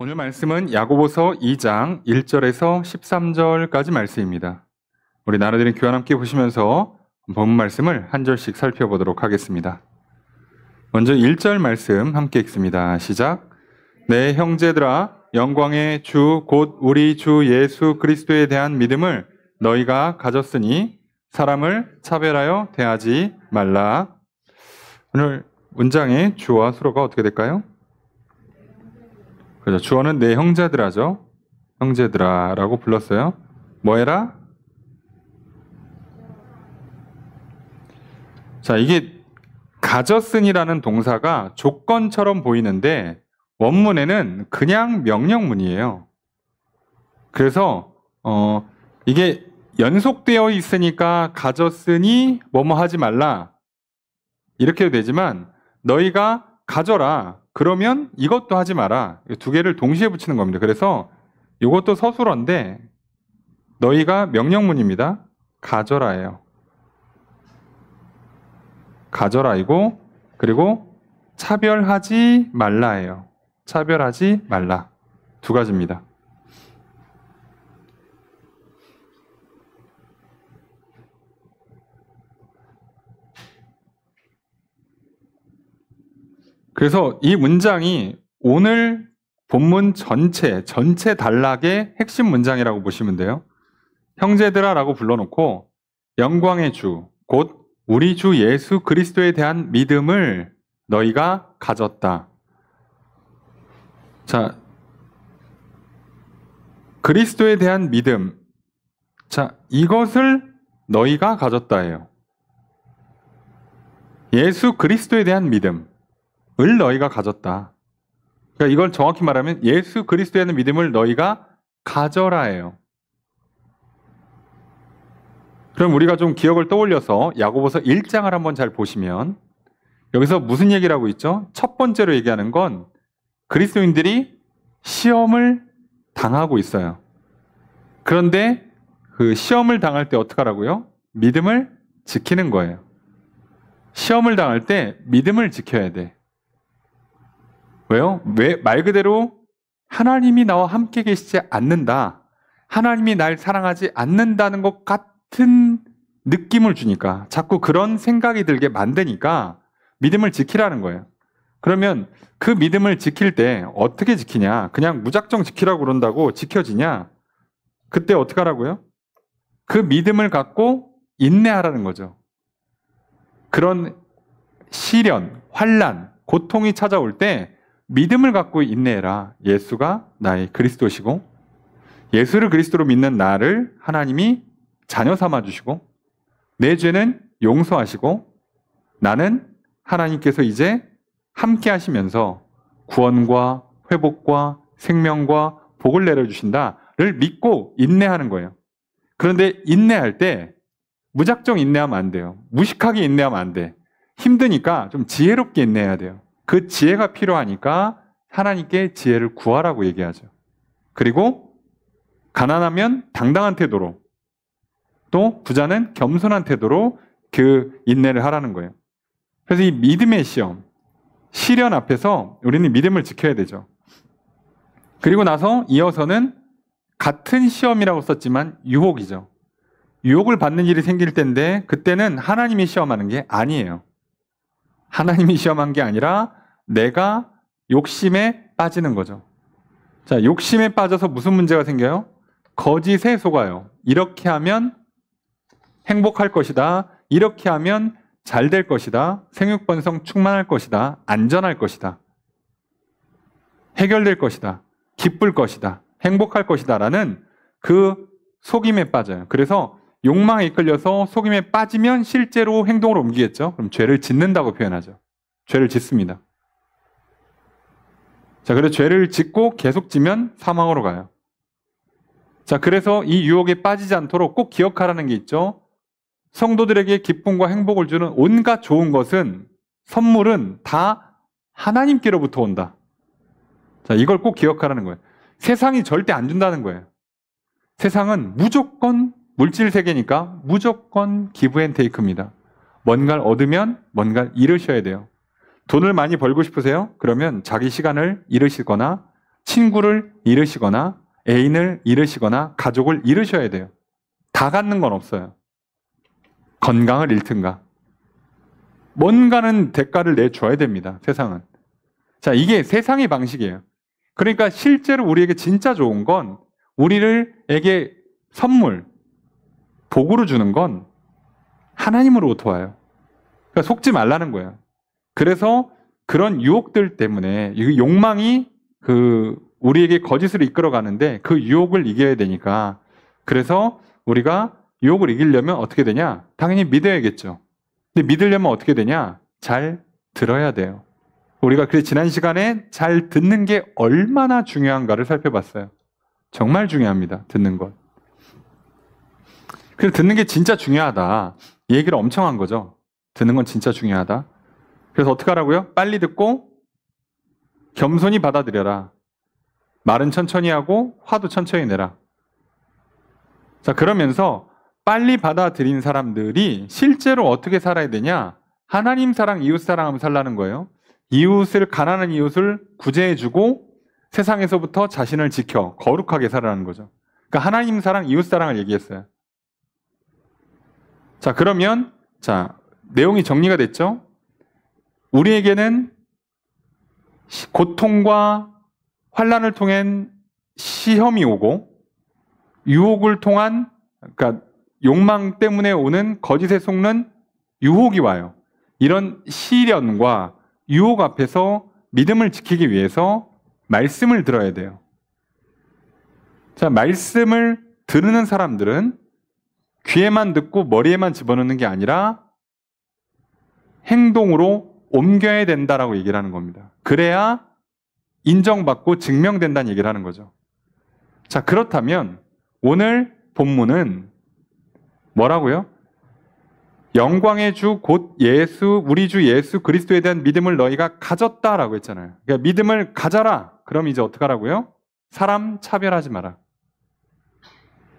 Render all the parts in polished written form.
오늘 말씀은 야고보서 2장 1절에서 13절까지 말씀입니다. 우리 나눠드린 교환 함께 보시면서 본문 말씀을 한 절씩 살펴보도록 하겠습니다. 먼저 1절 말씀 함께 읽습니다. 시작. 내 형제들아, 영광의 주 곧 우리 주 예수 그리스도에 대한 믿음을 너희가 가졌으니 사람을 차별하여 대하지 말라. 오늘 문장의 주어와 수로가 어떻게 될까요? 그죠. 주어는 내 형제들아죠. 형제들아라고 불렀어요. 뭐해라? 자, 이게 가졌으니라는 동사가 조건처럼 보이는데 원문에는 그냥 명령문이에요. 그래서 이게 연속되어 있으니까 가졌으니 뭐뭐 하지 말라 이렇게 되지만 너희가 가져라 그러면 이것도 하지 마라. 두 개를 동시에 붙이는 겁니다. 그래서 이것도 서술어인데 너희가 명령문입니다. 가져라예요. 가져라이고 그리고 차별하지 말라예요. 차별하지 말라. 두 가지입니다. 그래서 이 문장이 오늘 본문 전체 단락의 핵심 문장이라고 보시면 돼요. 형제들아 라고 불러놓고 영광의 주, 곧 우리 주 예수 그리스도에 대한 믿음을 너희가 가졌다. 자, 그리스도에 대한 믿음. 자, 이것을 너희가 가졌다예요. 예수 그리스도에 대한 믿음. 을 너희가 가졌다. 그러니까 이걸 정확히 말하면 예수 그리스도에 대한 믿음을 너희가 가져라예요. 그럼 우리가 좀 기억을 떠올려서 야고보서 1장을 한번 잘 보시면 여기서 무슨 얘기를 하고 있죠? 첫 번째로 얘기하는 건 그리스도인들이 시험을 당하고 있어요. 그런데 그 시험을 당할 때 어떻게 하라고요? 믿음을 지키는 거예요. 시험을 당할 때 믿음을 지켜야 돼. 왜요? 왜? 말 그대로 하나님이 나와 함께 계시지 않는다. 하나님이 날 사랑하지 않는다는 것 같은 느낌을 주니까 자꾸 그런 생각이 들게 만드니까 믿음을 지키라는 거예요. 그러면 그 믿음을 지킬 때 어떻게 지키냐? 그냥 무작정 지키라고 그런다고 지켜지냐? 그때 어떻게 하라고요? 그 믿음을 갖고 인내하라는 거죠. 그런 시련, 환난, 고통이 찾아올 때 믿음을 갖고 인내해라. 예수가 나의 그리스도시고 예수를 그리스도로 믿는 나를 하나님이 자녀 삼아주시고 내 죄는 용서하시고 나는 하나님께서 이제 함께 하시면서 구원과 회복과 생명과 복을 내려주신다를 믿고 인내하는 거예요. 그런데 인내할 때 무작정 인내하면 안 돼요. 무식하게 인내하면 안 돼. 힘드니까 좀 지혜롭게 인내해야 돼요. 그 지혜가 필요하니까 하나님께 지혜를 구하라고 얘기하죠. 그리고 가난하면 당당한 태도로 또 부자는 겸손한 태도로 그 인내를 하라는 거예요. 그래서 이 믿음의 시험, 시련 앞에서 우리는 믿음을 지켜야 되죠. 그리고 나서 이어서는 같은 시험이라고 썼지만 유혹이죠. 유혹을 받는 일이 생길 때인데 그때는 하나님이 시험하는 게 아니에요. 하나님이 시험한 게 아니라 내가 욕심에 빠지는 거죠. 자, 욕심에 빠져서 무슨 문제가 생겨요? 거짓에 속아요. 이렇게 하면 행복할 것이다. 이렇게 하면 잘 될 것이다. 생육번성 충만할 것이다. 안전할 것이다. 해결될 것이다. 기쁠 것이다. 행복할 것이다. 라는 그 속임에 빠져요. 그래서 욕망에 이끌려서 속임에 빠지면 실제로 행동으로 옮기겠죠. 그럼 죄를 짓는다고 표현하죠. 죄를 짓습니다. 자, 그래서 죄를 짓고 계속 지면 사망으로 가요. 자, 그래서 이 유혹에 빠지지 않도록 꼭 기억하라는 게 있죠. 성도들에게 기쁨과 행복을 주는 온갖 좋은 것은, 선물은 다 하나님께로부터 온다. 자, 이걸 꼭 기억하라는 거예요. 세상이 절대 안 준다는 거예요. 세상은 무조건 물질 세계니까 무조건 기브 앤 테이크입니다. 뭔가를 얻으면 뭔가를 잃으셔야 돼요. 돈을 많이 벌고 싶으세요? 그러면 자기 시간을 잃으시거나 친구를 잃으시거나 애인을 잃으시거나 가족을 잃으셔야 돼요. 다 갖는 건 없어요. 건강을 잃든가. 뭔가는 대가를 내줘야 됩니다. 세상은. 자, 이게 세상의 방식이에요. 그러니까 실제로 우리에게 진짜 좋은 건 우리에게 선물, 복으로 주는 건 하나님으로부터 와요. 그러니까 속지 말라는 거예요. 그래서 그런 유혹들 때문에 이 욕망이 우리에게 거짓으로 이끌어가는데 그 유혹을 이겨야 되니까 그래서 우리가 유혹을 이기려면 어떻게 되냐? 당연히 믿어야겠죠. 근데 믿으려면 어떻게 되냐? 잘 들어야 돼요. 우리가 그래서 지난 시간에 잘 듣는 게 얼마나 중요한가를 살펴봤어요. 정말 중요합니다. 듣는 것. 그래서 듣는 게 진짜 중요하다. 이 얘기를 엄청 한 거죠. 듣는 건 진짜 중요하다. 그래서 어떻게 하라고요? 빨리 듣고 겸손히 받아들여라. 말은 천천히 하고 화도 천천히 내라. 자, 그러면서 빨리 받아들인 사람들이 실제로 어떻게 살아야 되냐? 하나님 사랑, 이웃 사랑하면 살라는 거예요. 가난한 이웃을 구제해주고 세상에서부터 자신을 지켜 거룩하게 살아라는 거죠. 그러니까 하나님 사랑, 이웃 사랑을 얘기했어요. 자, 그러면 내용이 정리가 됐죠? 우리에게는 고통과 환난을 통한 시험이 오고 유혹을 통한 그러니까 욕망 때문에 오는 거짓에 속는 유혹이 와요. 이런 시련과 유혹 앞에서 믿음을 지키기 위해서 말씀을 들어야 돼요. 자, 말씀을 들으는 사람들은 귀에만 듣고 머리에만 집어넣는 게 아니라 행동으로 옮겨야 된다라고 얘기를 하는 겁니다. 그래야 인정받고 증명된다는 얘기를 하는 거죠. 자, 그렇다면 오늘 본문은 뭐라고요? 영광의 주 곧 예수, 우리 주 예수 그리스도에 대한 믿음을 너희가 가졌다라고 했잖아요. 그러니까 믿음을 가져라. 그럼 이제 어떻게 하라고요? 사람 차별하지 마라.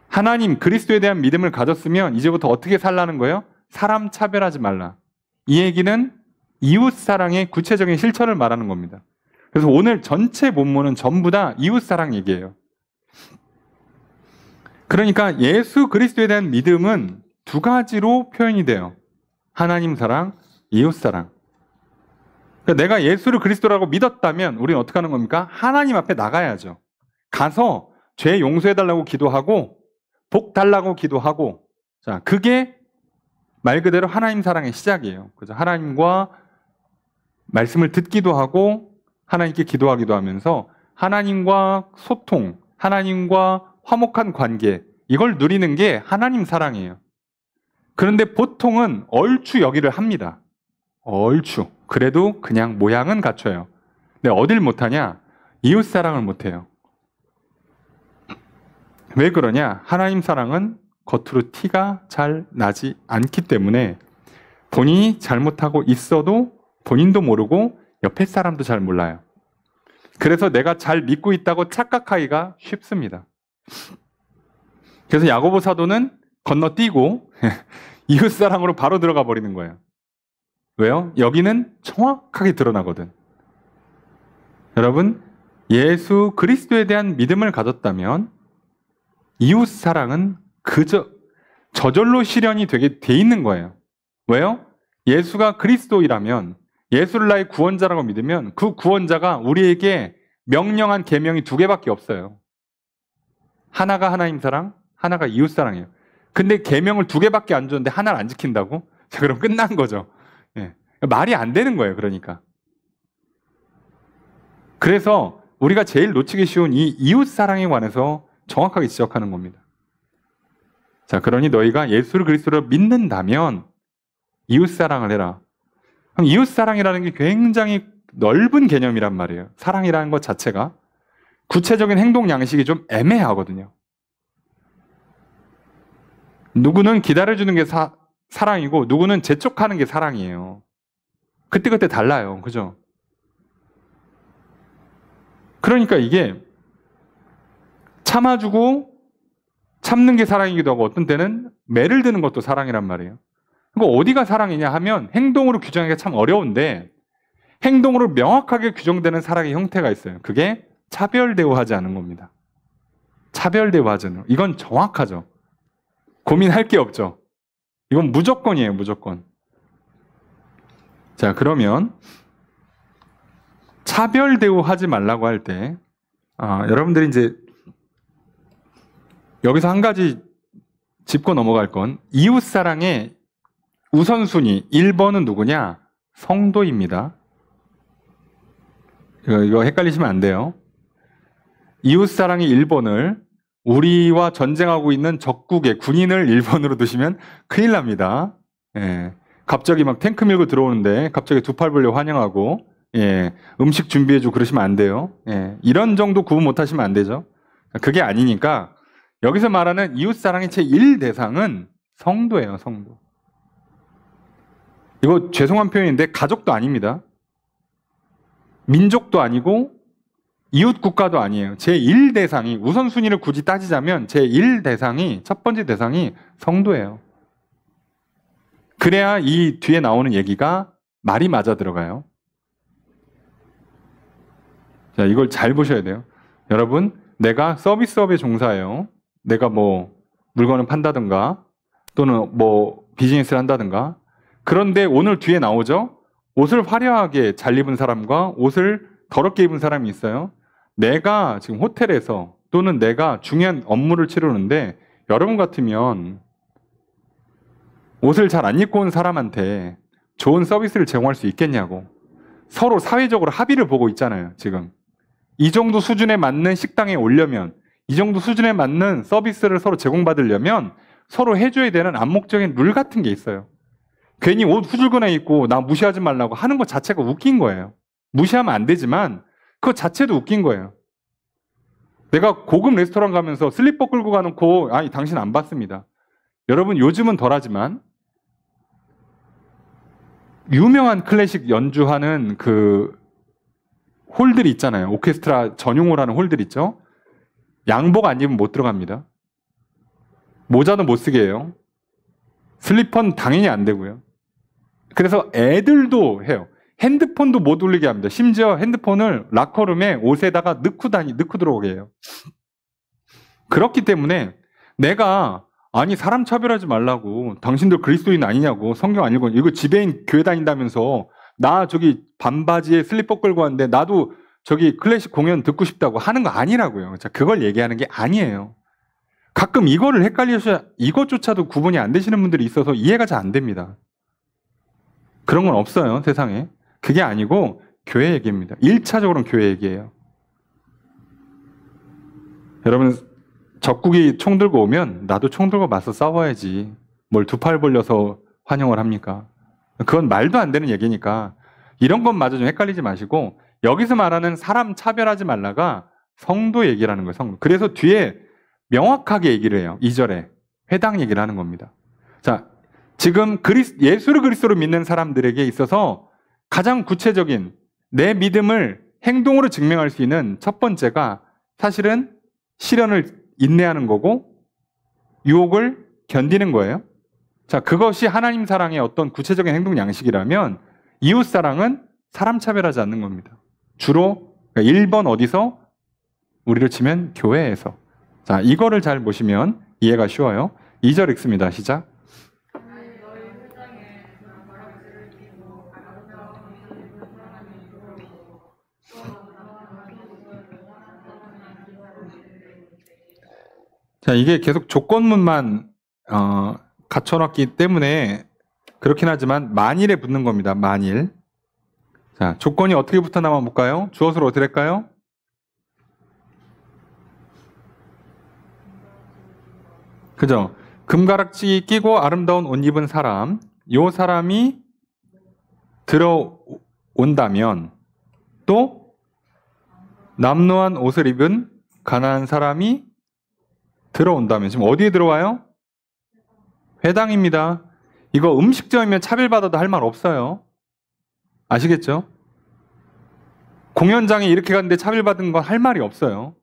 하나님 그리스도에 대한 믿음을 가졌으면 이제부터 어떻게 살라는 거예요? 사람 차별하지 말라. 이 얘기는 이웃 사랑의 구체적인 실천을 말하는 겁니다. 그래서 오늘 전체 본문은 전부 다 이웃 사랑 얘기예요. 그러니까 예수 그리스도에 대한 믿음은 두 가지로 표현이 돼요. 하나님 사랑, 이웃 사랑. 그러니까 내가 예수를 그리스도라고 믿었다면 우리는 어떻게 하는 겁니까? 하나님 앞에 나가야죠. 가서 죄 용서해달라고 기도하고 복 달라고 기도하고 자, 그게 말 그대로 하나님 사랑의 시작이에요. 그래서 하나님과 말씀을 듣기도 하고 하나님께 기도하기도 하면서 하나님과 소통, 하나님과 화목한 관계 이걸 누리는 게 하나님 사랑이에요. 그런데 보통은 얼추 여기를 합니다. 얼추. 그래도 그냥 모양은 갖춰요. 근데 어딜 못하냐? 이웃 사랑을 못해요. 왜 그러냐? 하나님 사랑은 겉으로 티가 잘 나지 않기 때문에 본인이 잘못하고 있어도 본인도 모르고 옆에 사람도 잘 몰라요. 그래서 내가 잘 믿고 있다고 착각하기가 쉽습니다. 그래서 야고보 사도는 건너뛰고 이웃사랑으로 바로 들어가 버리는 거예요. 왜요? 여기는 정확하게 드러나거든. 여러분, 예수 그리스도에 대한 믿음을 가졌다면 이웃사랑은 저절로 실현이 되게 돼 있는 거예요. 왜요? 예수가 그리스도이라면 예수를 나의 구원자라고 믿으면 그 구원자가 우리에게 명령한 계명이 두 개밖에 없어요. 하나가 하나님 사랑, 하나가 이웃 사랑이에요. 근데 계명을 두 개밖에 안 줬는데 하나를 안 지킨다고? 자, 그럼 끝난 거죠. 예. 말이 안 되는 거예요. 그러니까. 그래서 우리가 제일 놓치기 쉬운 이 이웃 사랑에 관해서 정확하게 지적하는 겁니다. 자, 그러니 너희가 예수를 그리스도로 믿는다면 이웃 사랑을 해라. 그럼 이웃 사랑이라는 게 굉장히 넓은 개념이란 말이에요. 사랑이라는 것 자체가 구체적인 행동 양식이 좀 애매하거든요. 누구는 기다려주는 게 사랑이고 누구는 재촉하는 게 사랑이에요. 그때그때 달라요. 그죠? 그러니까 이게 참아주고 참는 게 사랑이기도 하고 어떤 때는 매를 드는 것도 사랑이란 말이에요. 그러니까 어디가 사랑이냐 하면 행동으로 규정하기가 참 어려운데 행동으로 명확하게 규정되는 사랑의 형태가 있어요. 그게 차별 대우하지 않는 겁니다. 차별 대우하지 않는 거. 이건 정확하죠. 고민할 게 없죠. 이건 무조건이에요, 무조건. 자, 그러면 차별 대우하지 말라고 할 때, 여러분들이 이제 여기서 한 가지 짚고 넘어갈 건 이웃사랑의 우선순위 1번은 누구냐? 성도입니다. 이거 헷갈리시면 안 돼요. 이웃사랑의 1번을 우리와 전쟁하고 있는 적국의 군인을 1번으로 두시면 큰일 납니다. 예. 갑자기 막 탱크 밀고 들어오는데 갑자기 두 팔 벌려 환영하고, 예. 음식 준비해주고 그러시면 안 돼요. 예. 이런 정도 구분 못 하시면 안 되죠. 그게 아니니까 여기서 말하는 이웃사랑의 제1대상은 성도예요, 성도. 이거 죄송한 표현인데 가족도 아닙니다. 민족도 아니고 이웃 국가도 아니에요. 제1대상이 우선순위를 굳이 따지자면 제1대상이 첫 번째 대상이 성도예요. 그래야 이 뒤에 나오는 얘기가 말이 맞아 들어가요. 자, 이걸 잘 보셔야 돼요. 여러분, 내가 서비스업에 종사해요. 내가 뭐 물건을 판다든가 또는 뭐 비즈니스를 한다든가. 그런데 오늘 뒤에 나오죠. 옷을 화려하게 잘 입은 사람과 옷을 더럽게 입은 사람이 있어요. 내가 지금 호텔에서 또는 내가 중요한 업무를 치르는데 여러분 같으면 옷을 잘 안 입고 온 사람한테 좋은 서비스를 제공할 수 있겠냐고. 서로 사회적으로 합의를 보고 있잖아요, 지금. 이 정도 수준에 맞는 식당에 오려면, 이 정도 수준에 맞는 서비스를 서로 제공받으려면 서로 해줘야 되는 암묵적인 룰 같은 게 있어요. 괜히 옷 후줄근에 입고 나 무시하지 말라고 하는 것 자체가 웃긴 거예요. 무시하면 안 되지만 그거 자체도 웃긴 거예요. 내가 고급 레스토랑 가면서 슬리퍼 끌고 가놓고 아니 당신 안 봤습니다. 여러분 요즘은 덜하지만 유명한 클래식 연주하는 그 홀들이 있잖아요. 오케스트라 전용으로 하는 홀들 있죠. 양복 안 입으면 못 들어갑니다. 모자도 못 쓰게 해요. 슬리퍼는 당연히 안 되고요. 그래서 애들도 해요. 핸드폰도 못 올리게 합니다. 심지어 핸드폰을 라커룸에 옷에다가 넣고 들어오게 해요. 그렇기 때문에 내가 아니 사람 차별하지 말라고 당신들 그리스도인 아니냐고 성경 안 읽고 이거 지배인 교회 다닌다면서 나 저기 반바지에 슬리퍼 끌고 왔는데 나도 저기 클래식 공연 듣고 싶다고 하는 거 아니라고요. 자, 그걸 얘기하는 게 아니에요. 가끔 이거를 헷갈리셔야 이것조차도 구분이 안 되시는 분들이 있어서 이해가 잘 안 됩니다. 그런 건 없어요, 세상에. 그게 아니고 교회 얘기입니다. 1차적으로는 교회 얘기예요. 여러분 적국이 총 들고 오면 나도 총 들고 맞서 싸워야지. 뭘 두 팔 벌려서 환영을 합니까? 그건 말도 안 되는 얘기니까 이런 것마저 좀 헷갈리지 마시고 여기서 말하는 사람 차별하지 말라가 성도 얘기라는 거예요. 성도. 그래서 뒤에 명확하게 얘기를 해요. 2절에 회당 얘기를 하는 겁니다. 자, 지금 예수를 그리스도로 믿는 사람들에게 있어서 가장 구체적인 내 믿음을 행동으로 증명할 수 있는 첫 번째가 사실은 시련을 인내하는 거고 유혹을 견디는 거예요. 자, 그것이 하나님 사랑의 어떤 구체적인 행동 양식이라면 이웃 사랑은 사람 차별하지 않는 겁니다. 주로 1번 어디서? 우리로 치면 교회에서. 자, 이거를 잘 보시면 이해가 쉬워요. 2절 읽습니다. 시작. 자, 이게 계속 조건문만 갖춰놨기 때문에 그렇긴 하지만 만일에 붙는 겁니다. 만일. 자, 조건이 어떻게 붙어나와 볼까요? 주어서로 어떻게 할까요? 그죠? 금가락지 끼고 아름다운 옷 입은 사람, 요 사람이 들어온다면 또 남루한 옷을 입은 가난한 사람이 들어온다면 지금 어디에 들어와요? 회당입니다. 이거 음식점이면 차별받아도 할 말 없어요. 아시겠죠? 공연장에 이렇게 갔는데 차별받은 건 할 말이 없어요.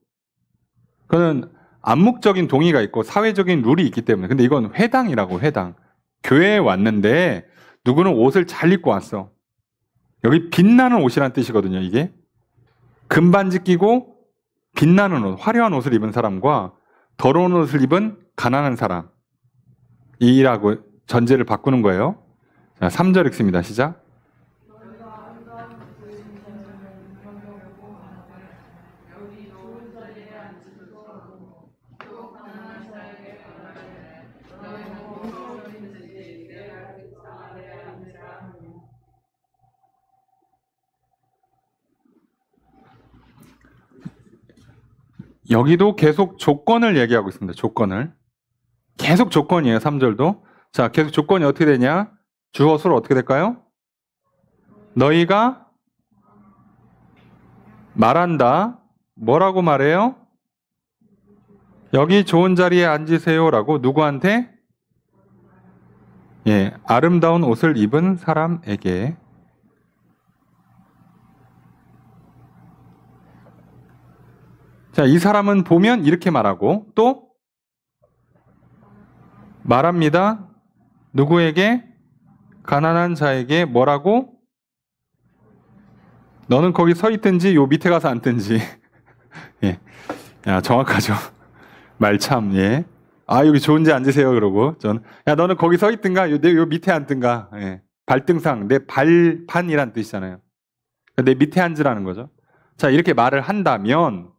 그거는 암묵적인 동의가 있고 사회적인 룰이 있기 때문에. 근데 이건 회당이라고, 회당. 교회에 왔는데 누구는 옷을 잘 입고 왔어. 여기 빛나는 옷이란 뜻이거든요, 이게. 금반지 끼고 빛나는 옷, 화려한 옷을 입은 사람과 더러운 옷을 입은 가난한 사람이라고 전제를 바꾸는 거예요. 자, 3절 읽습니다. 시작. 여기도 계속 조건을 얘기하고 있습니다. 조건을. 계속 조건이에요. 3절도. 자, 계속 조건이 어떻게 되냐? 주어 수로 어떻게 될까요? 너희가 말한다. 뭐라고 말해요? 여기 좋은 자리에 앉으세요라고 누구한테? 예, 아름다운 옷을 입은 사람에게. 자, 이 사람은 보면 이렇게 말하고 또 말합니다. 누구에게? 가난한 자에게 뭐라고? 너는 거기 서 있든지 요 밑에 가서 앉든지. 예, 야, 정확하죠. 말 참, 예. 아, 여기 좋은 데 앉으세요. 그러고 야, 너는 거기 서 있든가 요 밑에 앉든가. 예. 발등상, 내 발판이란 뜻이잖아요. 내 밑에 앉으라는 거죠. 자, 이렇게 말을 한다면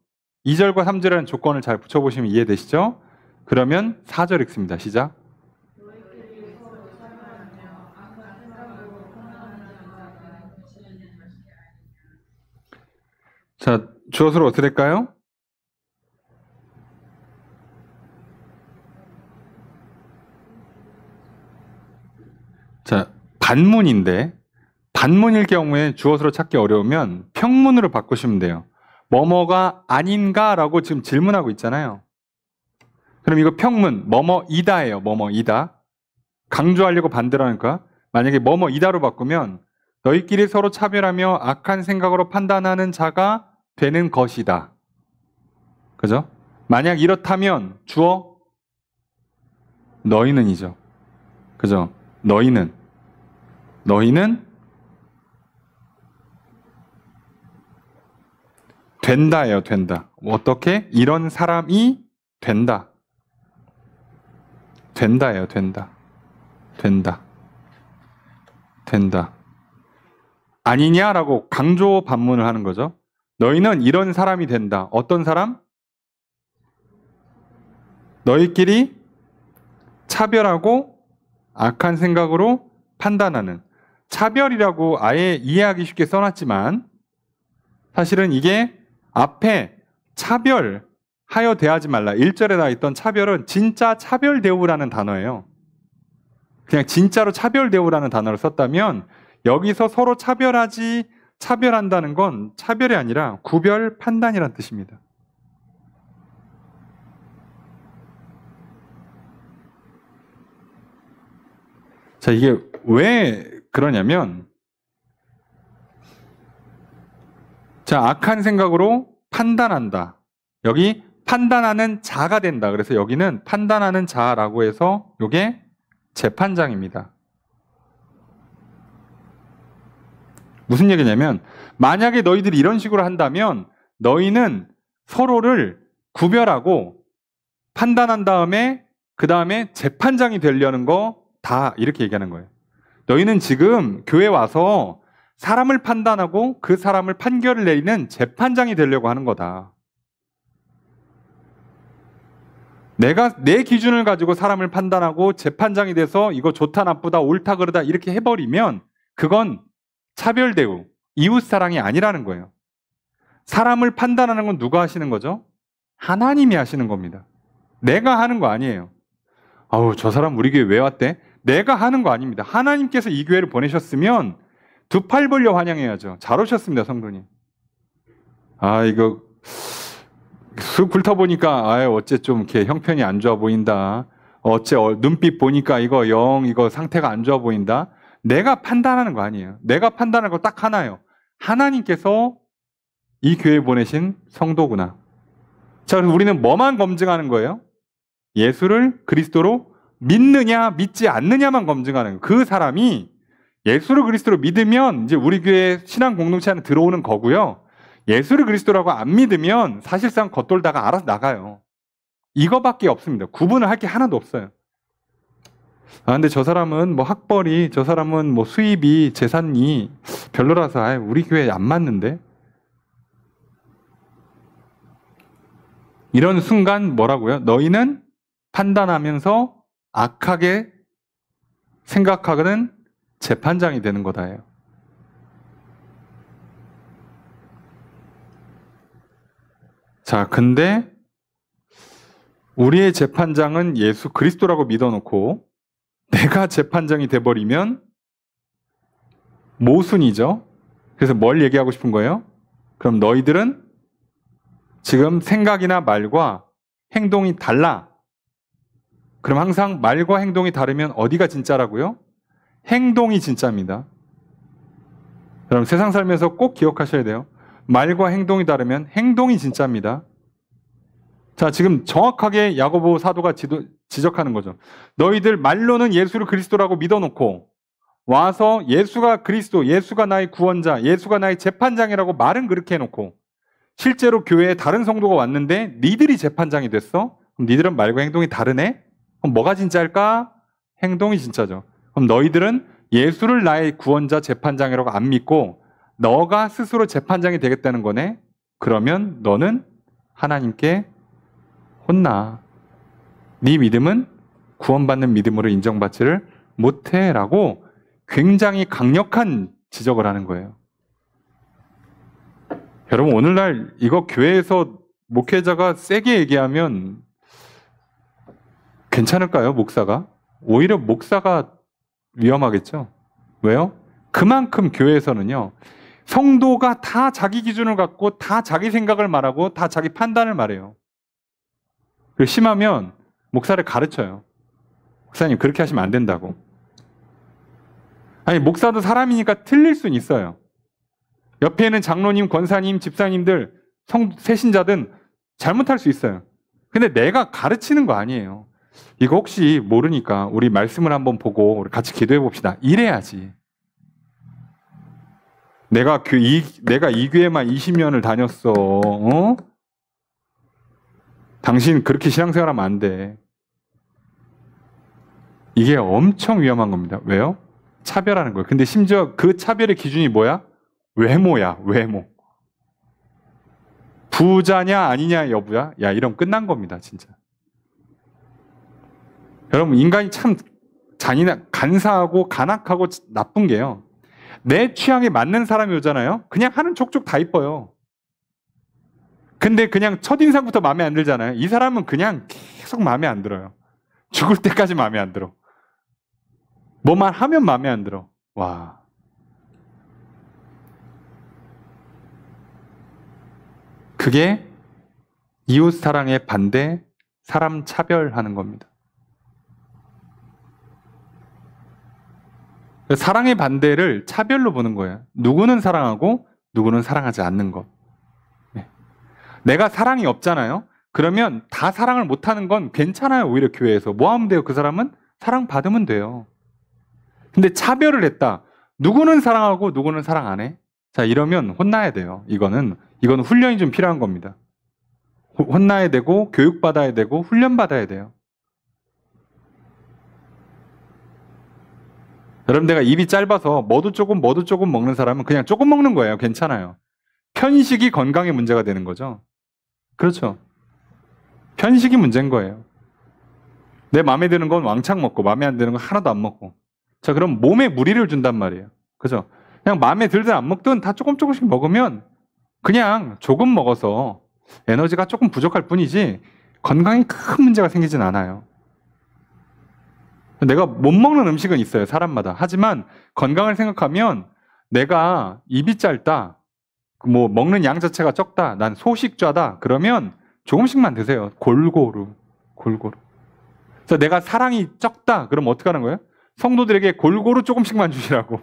2절과 3절이라는 조건을 잘 붙여보시면 이해되시죠? 그러면 4절 읽습니다. 시작. 자, 주어수로 어떻게 될까요? 자, 반문인데 반문일 경우에 주어수로 찾기 어려우면 평문으로 바꾸시면 돼요. 뭐뭐가 아닌가라고 지금 질문하고 있잖아요. 그럼 이거 평문, 뭐뭐이다예요. 뭐뭐이다. 강조하려고 반대로 하니까 만약에 뭐뭐이다로 바꾸면 너희끼리 서로 차별하며 악한 생각으로 판단하는 자가 되는 것이다. 그죠? 만약 이렇다면 주어 너희는이죠. 그죠? 너희는 된다예요. 된다. 어떻게? 이런 사람이 된다. 된다예요. 된다. 아니냐라고 강조 반문을 하는 거죠. 너희는 이런 사람이 된다. 어떤 사람? 너희끼리 차별하고 악한 생각으로 판단하는. 차별이라고 아예 이해하기 쉽게 써놨지만 사실은 이게 앞에 차별하여 대하지 말라. 1절에 나와 있던 차별은 진짜 차별 대우라는 단어예요. 그냥 진짜로 차별 대우라는 단어를 썼다면 여기서 서로 차별한다는 건 차별이 아니라 구별 판단이라는 뜻입니다. 자, 이게 왜 그러냐면 자, 악한 생각으로 판단한다. 여기 판단하는 자가 된다. 그래서 여기는 판단하는 자라고 해서 이게 재판장입니다. 무슨 얘기냐면 만약에 너희들이 이런 식으로 한다면 너희는 서로를 구별하고 판단한 다음에 그 다음에 재판장이 되려는 거 다 이렇게 얘기하는 거예요. 너희는 지금 교회 와서 사람을 판단하고 그 사람을 판결을 내리는 재판장이 되려고 하는 거다. 내가 내 기준을 가지고 사람을 판단하고 재판장이 돼서 이거 좋다 나쁘다 옳다 그르다 이렇게 해버리면 그건 차별 대우, 이웃 사랑이 아니라는 거예요. 사람을 판단하는 건 누가 하시는 거죠? 하나님이 하시는 겁니다. 내가 하는 거 아니에요. 아우, 저 사람 우리 교회 왜 왔대? 내가 하는 거 아닙니다. 하나님께서 이 교회를 보내셨으면 두 팔 벌려 환영해야죠. 잘 오셨습니다, 성도님. 아, 이거 쑥 훑어보니까 어째 좀 이렇게 형편이 안 좋아 보인다. 어째 눈빛 보니까 이거 상태가 안 좋아 보인다. 내가 판단하는 거 아니에요. 내가 판단하는 거 딱 하나예요. 하나님께서 이 교회에 보내신 성도구나. 자, 그래서 우리는 뭐만 검증하는 거예요? 예수를 그리스도로 믿느냐 믿지 않느냐만 검증하는 거예요. 그 사람이 예수를 그리스도로 믿으면 이제 우리 교회 신앙 공동체 안에 들어오는 거고요. 예수를 그리스도라고 안 믿으면 사실상 겉돌다가 알아서 나가요. 이거밖에 없습니다. 구분을 할 게 하나도 없어요. 아, 근데 저 사람은 뭐 학벌이, 저 사람은 뭐 수입이, 재산이 별로라서 아이, 우리 교회에 안 맞는데? 이런 순간 뭐라고요? 너희는 판단하면서 악하게 생각하는 재판장이 되는 거다예요. 자, 근데 우리의 재판장은 예수 그리스도라고 믿어놓고 내가 재판장이 돼버리면 모순이죠. 그래서 뭘 얘기하고 싶은 거예요? 그럼 너희들은 지금 생각이나 말과 행동이 달라. 그럼 항상 말과 행동이 다르면 어디가 진짜라고요? 행동이 진짜입니다. 그럼 세상 살면서 꼭 기억하셔야 돼요. 말과 행동이 다르면 행동이 진짜입니다. 자, 지금 정확하게 야고보 사도가 지적하는 거죠. 너희들 말로는 예수를 그리스도라고 믿어놓고 와서 예수가 그리스도, 예수가 나의 구원자, 예수가 나의 재판장이라고 말은 그렇게 해놓고 실제로 교회에 다른 성도가 왔는데 니들이 재판장이 됐어? 그럼 니들은 말과 행동이 다르네? 그럼 뭐가 진짜일까? 행동이 진짜죠. 그럼 너희들은 예수를 나의 구원자, 재판장이라고 안 믿고 너가 스스로 재판장이 되겠다는 거네? 그러면 너는 하나님께 혼나. 네 믿음은 구원받는 믿음으로 인정받지를 못해 라고 굉장히 강력한 지적을 하는 거예요. 여러분 오늘날 이거 교회에서 목회자가 세게 얘기하면 괜찮을까요? 목사가? 오히려 목사가 위험하겠죠? 왜요? 그만큼 교회에서는요. 성도가 다 자기 기준을 갖고 다 자기 생각을 말하고 다 자기 판단을 말해요. 그리고 심하면 목사를 가르쳐요. 목사님 그렇게 하시면 안 된다고. 아니 목사도 사람이니까 틀릴 수는 있어요. 옆에 있는 장로님, 권사님, 집사님들, 세신자든 잘못할 수 있어요. 근데 내가 가르치는 거 아니에요. 이거 혹시 모르니까 우리 말씀을 한번 보고 우리 같이 기도해 봅시다. 이래야지. 내가 이 교회만 20년을 다녔어. 어? 당신 그렇게 신앙생활하면 안 돼. 이게 엄청 위험한 겁니다. 왜요? 차별하는 거예요. 근데 심지어 그 차별의 기준이 뭐야? 외모야, 외모. 부자냐 아니냐 여부야? 야, 이러면 끝난 겁니다, 진짜. 여러분, 인간이 참 간사하고 간악하고 나쁜 게요. 내 취향에 맞는 사람이 오잖아요. 그냥 하는 족족 다 이뻐요. 근데 그냥 첫인상부터 마음에 안 들잖아요. 이 사람은 그냥 계속 마음에 안 들어요. 죽을 때까지 마음에 안 들어. 뭐만 하면 마음에 안 들어. 와. 그게 이웃 사랑의 반대, 사람 차별하는 겁니다. 사랑의 반대를 차별로 보는 거예요. 누구는 사랑하고 누구는 사랑하지 않는 것. 네. 내가 사랑이 없잖아요. 그러면 다 사랑을 못하는 건 괜찮아요. 오히려 교회에서. 뭐 하면 돼요? 그 사람은 사랑받으면 돼요. 근데 차별을 했다. 누구는 사랑하고 누구는 사랑 안 해? 자, 이러면 혼나야 돼요. 이거는 훈련이 좀 필요한 겁니다. 혼나야 되고 교육받아야 되고 훈련받아야 돼요. 여러분, 내가 입이 짧아서 뭐도 조금 먹는 사람은 그냥 조금 먹는 거예요. 괜찮아요. 편식이 건강에 문제가 되는 거죠. 그렇죠. 편식이 문제인 거예요. 내 마음에 드는 건 왕창 먹고 마음에 안 드는 건 하나도 안 먹고. 자, 그럼 몸에 무리를 준단 말이에요. 그죠? 그냥 마음에 들든 안 먹든 다 조금씩 먹으면 그냥 조금 먹어서 에너지가 조금 부족할 뿐이지 건강에 큰 문제가 생기진 않아요. 내가 못 먹는 음식은 있어요. 사람마다. 하지만 건강을 생각하면 내가 입이 짧다. 뭐 먹는 양 자체가 적다. 난 소식좌다. 그러면 조금씩만 드세요. 골고루. 그래서 내가 사랑이 적다. 그럼 어떻게 하는 거예요? 성도들에게 골고루 조금씩만 주시라고.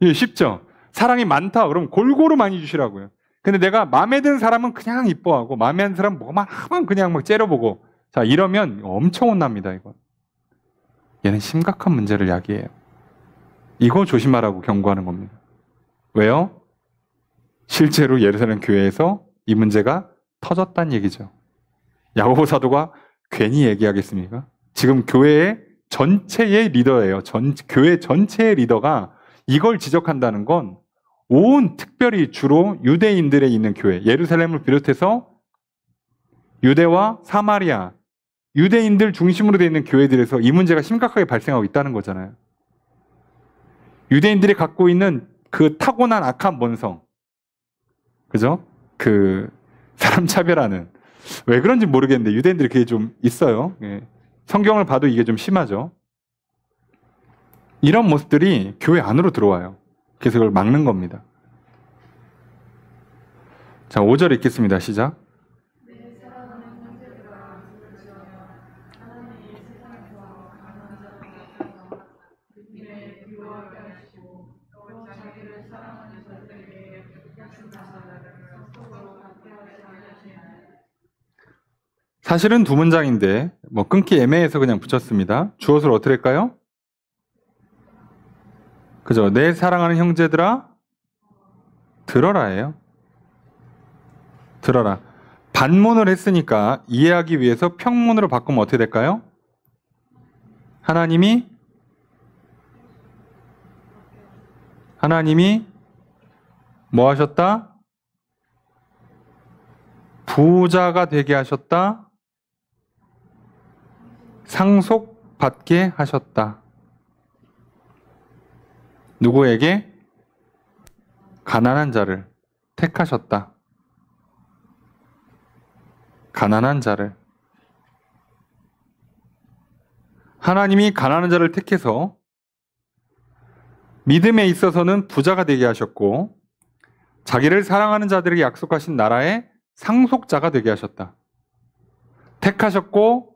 이게 쉽죠? 사랑이 많다. 그럼 골고루 많이 주시라고요. 근데 내가 마음에 드는 사람은 그냥 이뻐하고 마음에 드는 사람은 뭐만 하면 그냥 막 째려보고. 자, 이러면 엄청 혼납니다. 이건. 얘는 심각한 문제를 야기해요. 이거 조심하라고 경고하는 겁니다. 왜요? 실제로 예루살렘 교회에서 이 문제가 터졌다는 얘기죠. 야고보 사도가 괜히 얘기하겠습니까? 지금 교회 전체의 리더예요. 교회 전체의 리더가 이걸 지적한다는 건 특별히 주로 유대인들에 있는 교회, 예루살렘을 비롯해서 유대와 사마리아, 유대인들 중심으로 되어 있는 교회들에서 이 문제가 심각하게 발생하고 있다는 거잖아요. 유대인들이 갖고 있는 그 타고난 악한 본성, 그죠? 그 사람 차별하는, 왜 그런지 모르겠는데 유대인들이 그게 좀 있어요. 예. 성경을 봐도 이게 좀 심하죠. 이런 모습들이 교회 안으로 들어와요. 그래서 이걸 막는 겁니다. 자, 5절 읽겠습니다. 시작. 사실은 두 문장인데 뭐 끊기 애매해서 그냥 붙였습니다. 주어를 어떻게 할까요? 그죠? 내 사랑하는 형제들아 들어라예요. 들어라. 반문을 했으니까 이해하기 위해서 평문으로 바꾸면 어떻게 될까요? 하나님이 뭐 하셨다? 부자가 되게 하셨다. 상속받게 하셨다. 누구에게? 가난한 자를 택하셨다. 가난한 자를. 하나님이 가난한 자를 택해서 믿음에 있어서는 부자가 되게 하셨고 자기를 사랑하는 자들에게 약속하신 나라의 상속자가 되게 하셨다. 택하셨고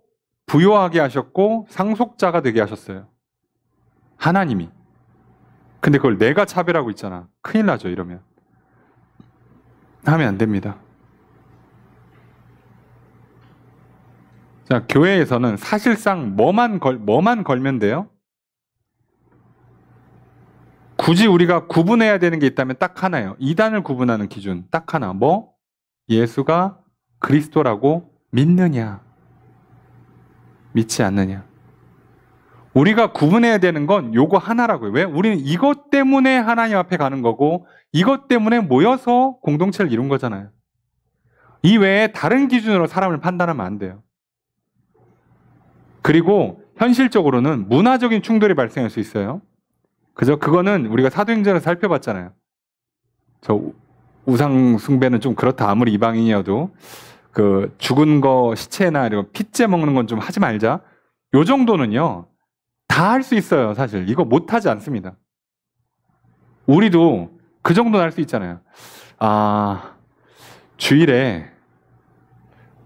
부요하게 하셨고 상속자가 되게 하셨어요. 하나님이. 근데 그걸 내가 차별하고 있잖아. 큰일 나죠, 이러면. 하면 안 됩니다. 자, 교회에서는 사실상 뭐만 걸면 돼요? 굳이 우리가 구분해야 되는 게 있다면 딱 하나예요. 이단을 구분하는 기준 딱 하나. 뭐? 예수가 그리스도라고 믿느냐, 믿지 않느냐. 우리가 구분해야 되는 건 요거 하나라고요. 왜? 우리는 이것 때문에 하나님 앞에 가는 거고 이것 때문에 모여서 공동체를 이룬 거잖아요. 이 외에 다른 기준으로 사람을 판단하면 안 돼요. 그리고 현실적으로는 문화적인 충돌이 발생할 수 있어요. 그거는 우리가 사도행전을 살펴봤잖아요. 저 우상 숭배는 좀 그렇다. 아무리 이방인이어도 그 죽은 거 시체나 이런 핏째 먹는 건 좀 하지 말자. 요 정도는요. 다 할 수 있어요. 사실 이거 못 하지 않습니다. 우리도 그 정도는 할 수 있잖아요. 주일에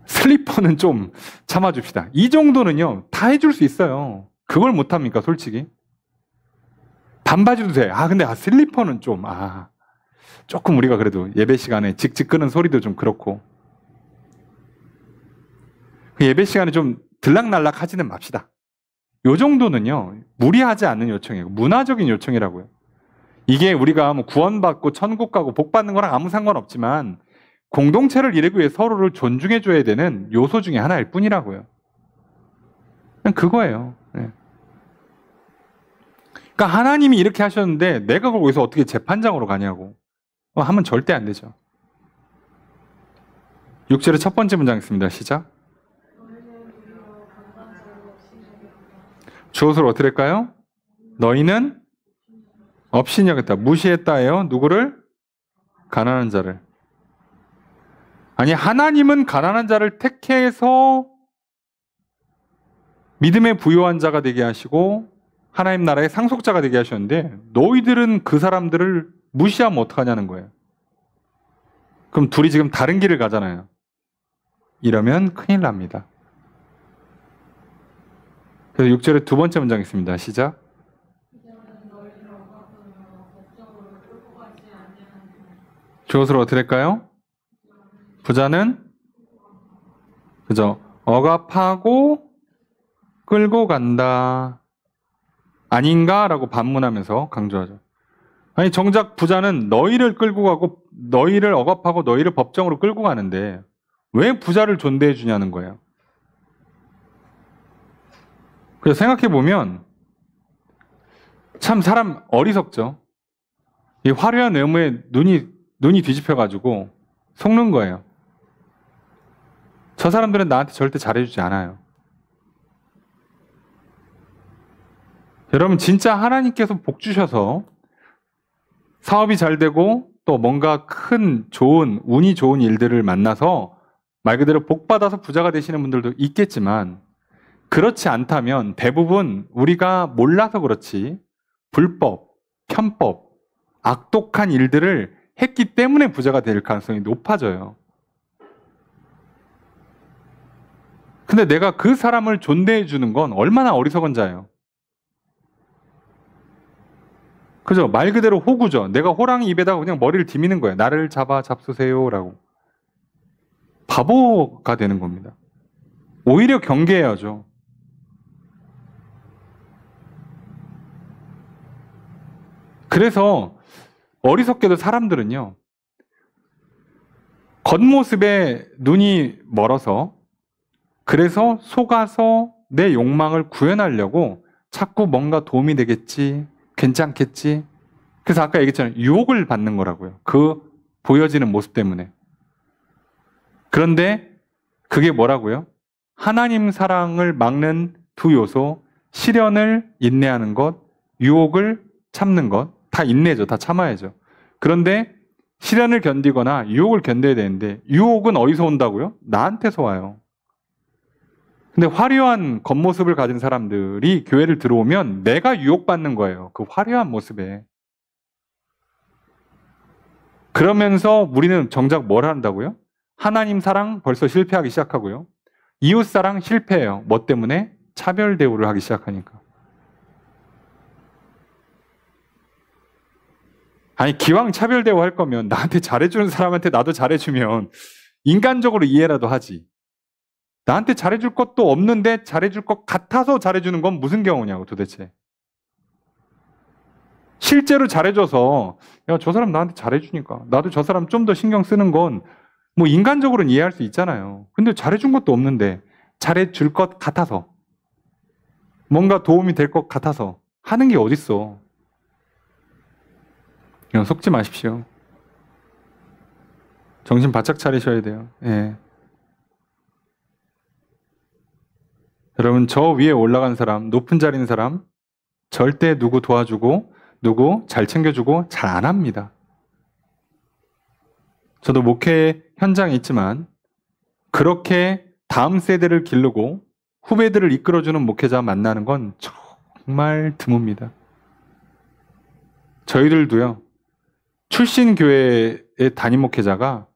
슬리퍼는 좀 참아줍시다. 이 정도는요. 다 해줄 수 있어요. 그걸 못합니까? 솔직히. 반바지도 돼. 근데 슬리퍼는 좀 조금 우리가 그래도 예배 시간에 직직 끄는 소리도 좀 그렇고 그 예배 시간에 좀 들락날락 하지는 맙시다. 요 정도는요. 무리하지 않는 요청이에요. 문화적인 요청이라고요. 이게 우리가 뭐 구원받고 천국 가고 복 받는 거랑 아무 상관없지만 공동체를 이루기 위해 서로를 존중해줘야 되는 요소 중에 하나일 뿐이라고요. 그냥 그거예요. 네. 그러니까 하나님이 이렇게 하셨는데 내가 그걸 여기서 어떻게 재판장으로 가냐고 하면 절대 안 되죠. 6절의 첫 번째 문장 있습니다. 시작. 주어를 어떻게 할까요? 너희는 없이 여겼다. 무시했다예요. 누구를? 가난한 자를. 아니, 하나님은 가난한 자를 택해서 믿음의 부요한 자가 되게 하시고 하나님 나라의 상속자가 되게 하셨는데 너희들은 그 사람들을 무시하면 어떡하냐는 거예요. 그럼 둘이 지금 다른 길을 가잖아요. 이러면 큰일 납니다. 그래서 6절에 두 번째 문장 있습니다. 시작. 주어를 어떻게 할까요? 부자는 그죠? 억압하고 끌고 간다. 아닌가? 라고 반문하면서 강조하죠. 아니 정작 부자는 너희를 끌고 가고 너희를 억압하고 너희를 법정으로 끌고 가는데 왜 부자를 존대해 주냐는 거예요. 그래서 생각해보면 참 사람 어리석죠. 이 화려한 외모에 눈이 뒤집혀가지고 속는 거예요. 저 사람들은 나한테 절대 잘해주지 않아요. 여러분 진짜 하나님께서 복 주셔서 사업이 잘 되고 또 뭔가 큰 좋은 운이 좋은 일들을 만나서 말 그대로 복 받아서 부자가 되시는 분들도 있겠지만 그렇지 않다면 대부분 우리가 몰라서 그렇지 불법, 편법, 악독한 일들을 했기 때문에 부자가 될 가능성이 높아져요. 근데 내가 그 사람을 존대해 주는 건 얼마나 어리석은 자예요. 그죠? 말 그대로 호구죠. 내가 호랑이 입에다가 그냥 머리를 디미는 거예요. 나를 잡아 잡수세요 라고. 바보가 되는 겁니다. 오히려 경계해야죠. 그래서 어리석게도 사람들은요. 겉모습에 눈이 멀어서 그래서 속아서 내 욕망을 구현하려고 자꾸 뭔가 도움이 되겠지, 괜찮겠지. 그래서 아까 얘기했잖아요. 유혹을 받는 거라고요. 그 보여지는 모습 때문에. 그런데 그게 뭐라고요? 하나님 사랑을 막는 두 요소, 시련을 인내하는 것, 유혹을 참는 것. 다 인내죠. 다 참아야죠. 그런데 시련을 견디거나 유혹을 견뎌야 되는데 유혹은 어디서 온다고요? 나한테서 와요. 근데 화려한 겉모습을 가진 사람들이 교회를 들어오면 내가 유혹받는 거예요. 그 화려한 모습에. 그러면서 우리는 정작 뭘 한다고요? 하나님 사랑 벌써 실패하기 시작하고요. 이웃 사랑 실패해요. 뭐 때문에? 차별 대우를 하기 시작하니까. 아니 기왕 차별 대우할 거면 나한테 잘해주는 사람한테 나도 잘해주면 인간적으로 이해라도 하지. 나한테 잘해줄 것도 없는데 잘해줄 것 같아서 잘해주는 건 무슨 경우냐고 도대체. 실제로 잘해줘서 야, 저 사람 나한테 잘해주니까 나도 저 사람 좀 더 신경 쓰는 건 뭐 인간적으로는 이해할 수 있잖아요. 근데 잘해준 것도 없는데 잘해줄 것 같아서 뭔가 도움이 될 것 같아서 하는 게 어딨어. 그냥 속지 마십시오. 정신 바짝 차리셔야 돼요. 예. 여러분 저 위에 올라간 사람, 높은 자리 있는 사람 절대 누구 도와주고 누구 잘 챙겨주고 잘 안 합니다. 저도 목회 현장에 있지만 그렇게 다음 세대를 기르고 후배들을 이끌어주는 목회자 만나는 건 정말 드뭅니다. 저희들도요. 출신 교회의 담임 목회자가